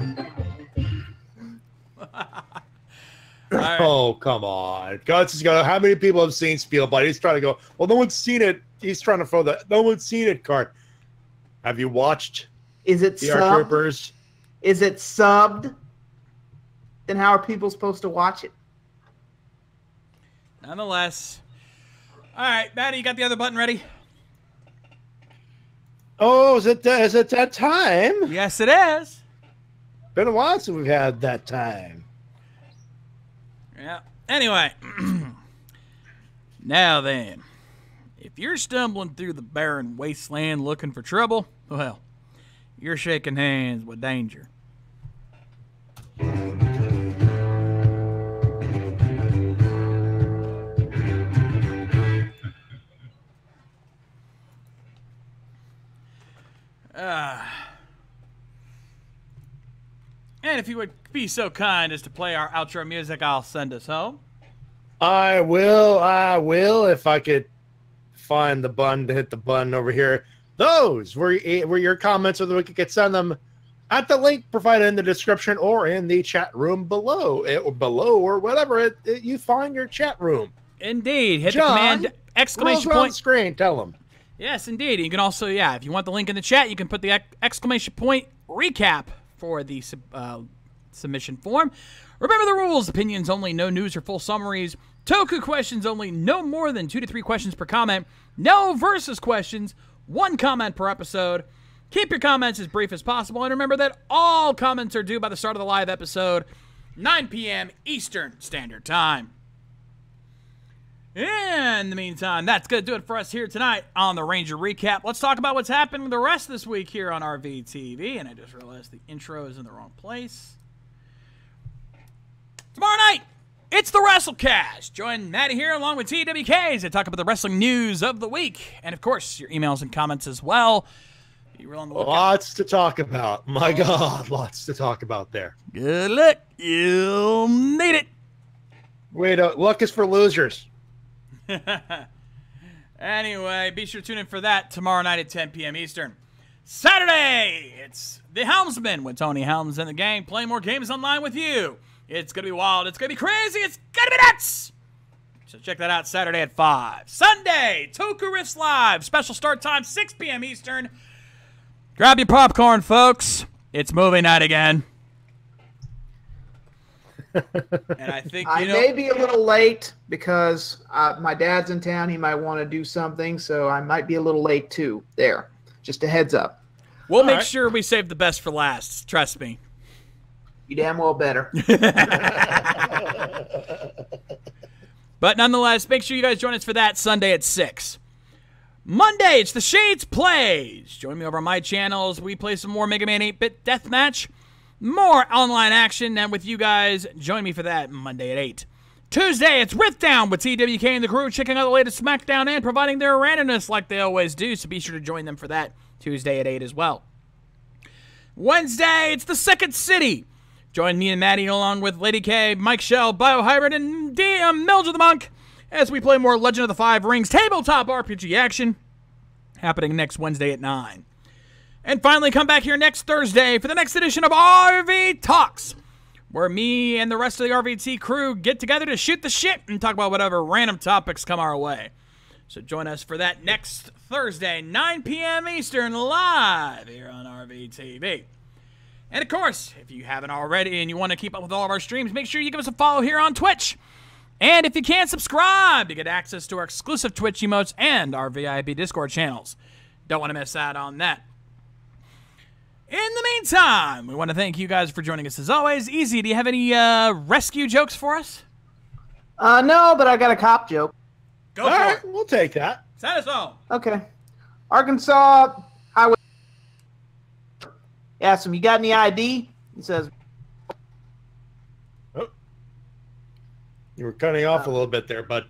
All right. Oh, come on. Guts is going, how many people have seen Spielberg? He's trying to go, well, no one's seen it. He's trying to throw the no one's seen it card. Have you watched Is it the subbed? Troopers? Is it subbed? Then how are people supposed to watch it? Nonetheless. All right, Maddie, you got the other button ready? Oh, is it that time? Yes, it is. Been a while since we've had that time. Yeah. Anyway. Now then. If you're stumbling through the barren wasteland looking for trouble, well, you're shaking hands with danger. And if you would be so kind as to play our outro music, I'll send us home. I will, if I could find the button to hit the button over here. Those were your comments, or we could send them at the link provided in the description or in the chat room below, or whatever you find your chat room. Indeed. Hit John, the command exclamation Rolls on point. screen. Tell them. Yes, indeed. You can also, if you want the link in the chat, you can put the exclamation point recap for the submission form. Remember the rules. Opinions only, no news or full summaries. Toku questions only, no more than 2 to 3 questions per comment. No versus questions, 1 comment per episode. Keep your comments as brief as possible. And remember that all comments are due by the start of the live episode, 9 p.m. Eastern Standard Time. In the meantime, that's going to do it for us here tonight on the Ranger Recap. Let's talk about what's happened with the rest of this week here on RVTV. And I just realized the intro is in the wrong place. Tomorrow night, it's the WrestleCast. Join Maddie here along with TWKs to talk about the wrestling news of the week. And, of course, your emails and comments as well. Lots to talk about. My God, lots to talk about there. Good luck. You'll need it. Wait, luck is for losers. Anyway, be sure to tune in for that tomorrow night at 10 p.m. Eastern. Saturday, it's the Helmsman with Tony Helms and the gang playing more games online with you. It's going to be wild. It's going to be crazy. It's going to be nuts. So check that out Saturday at 5. Sunday, Toku Riffs Live. Special start time, 6 p.m. Eastern. Grab your popcorn, folks. It's movie night again. And I think I may be a little late because my dad's in town. He might want to do something, so I might be a little late too. There, just a heads up. We'll make sure we save the best for last. Trust me. You damn well better. But nonetheless, make sure you guys join us for that Sunday at 6. Monday, it's the Shades Plays. Join me over on my channels. We play some more Mega Man 8-Bit Deathmatch. More online action, and with you guys, join me for that Monday at 8. Tuesday, it's Rift Down with TWK and the crew, checking out the latest SmackDown and providing their randomness like they always do, so be sure to join them for that Tuesday at 8 as well. Wednesday, it's the Second City. Join me and Maddie along with Lady K, Mike Shell, Biohybrid, and Mildred the Monk as we play more Legend of the Five Rings tabletop RPG action happening next Wednesday at 9. And finally, come back here next Thursday for the next edition of RV Talks, where me and the rest of the RVT crew get together to shoot the shit and talk about whatever random topics come our way. So join us for that next Thursday, 9 p.m. Eastern, live here on RVTV. And of course, if you haven't already and you want to keep up with all of our streams, make sure you give us a follow here on Twitch. And if you can't subscribe to get access to our exclusive Twitch emotes and our VIP Discord channels. Don't want to miss out on that. In the meantime, we want to thank you guys for joining us as always. Easy, do you have any rescue jokes for us? No, but I got a cop joke. Go for it. We'll take that. Send us home. Okay. Arkansas highway. Ask him, you got any ID? He says, oh. You were cutting off a little bit there, bud.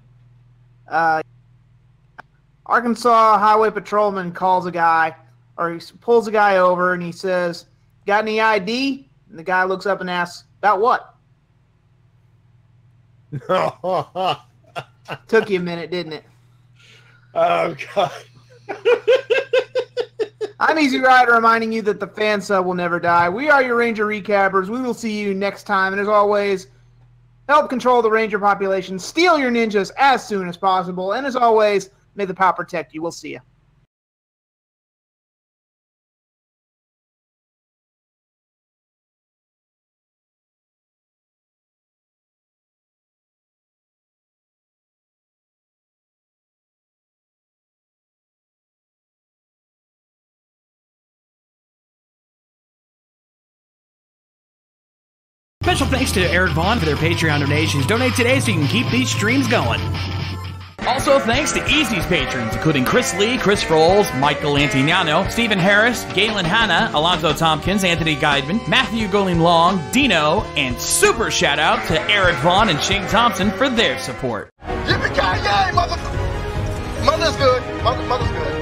Arkansas highway patrolman calls a guy, or he pulls a guy over and he says, got any ID? And the guy looks up and asks, about what? Took you a minute, didn't it? Oh, God. I'm Easy Rider, reminding you that the fan sub will never die. We are your Ranger Recappers. We will see you next time. And as always, help control the Ranger population. Steal your ninjas as soon as possible. And as always, may the power protect you. We'll see you. Special thanks to Eric Vaughn for their Patreon donations. Donate today so you can keep these streams going. Also, thanks to Easy's patrons, including Chris Lee, Chris Frolls, Michael Antignano, Stephen Harris, Galen Hanna, Alonzo Tompkins, Anthony Guidman, Matthew Goling Long, Dino, and super shout out to Eric Vaughn and Shane Thompson for their support. Yippee-ki-yay, mother! Mother's good. Mother's good.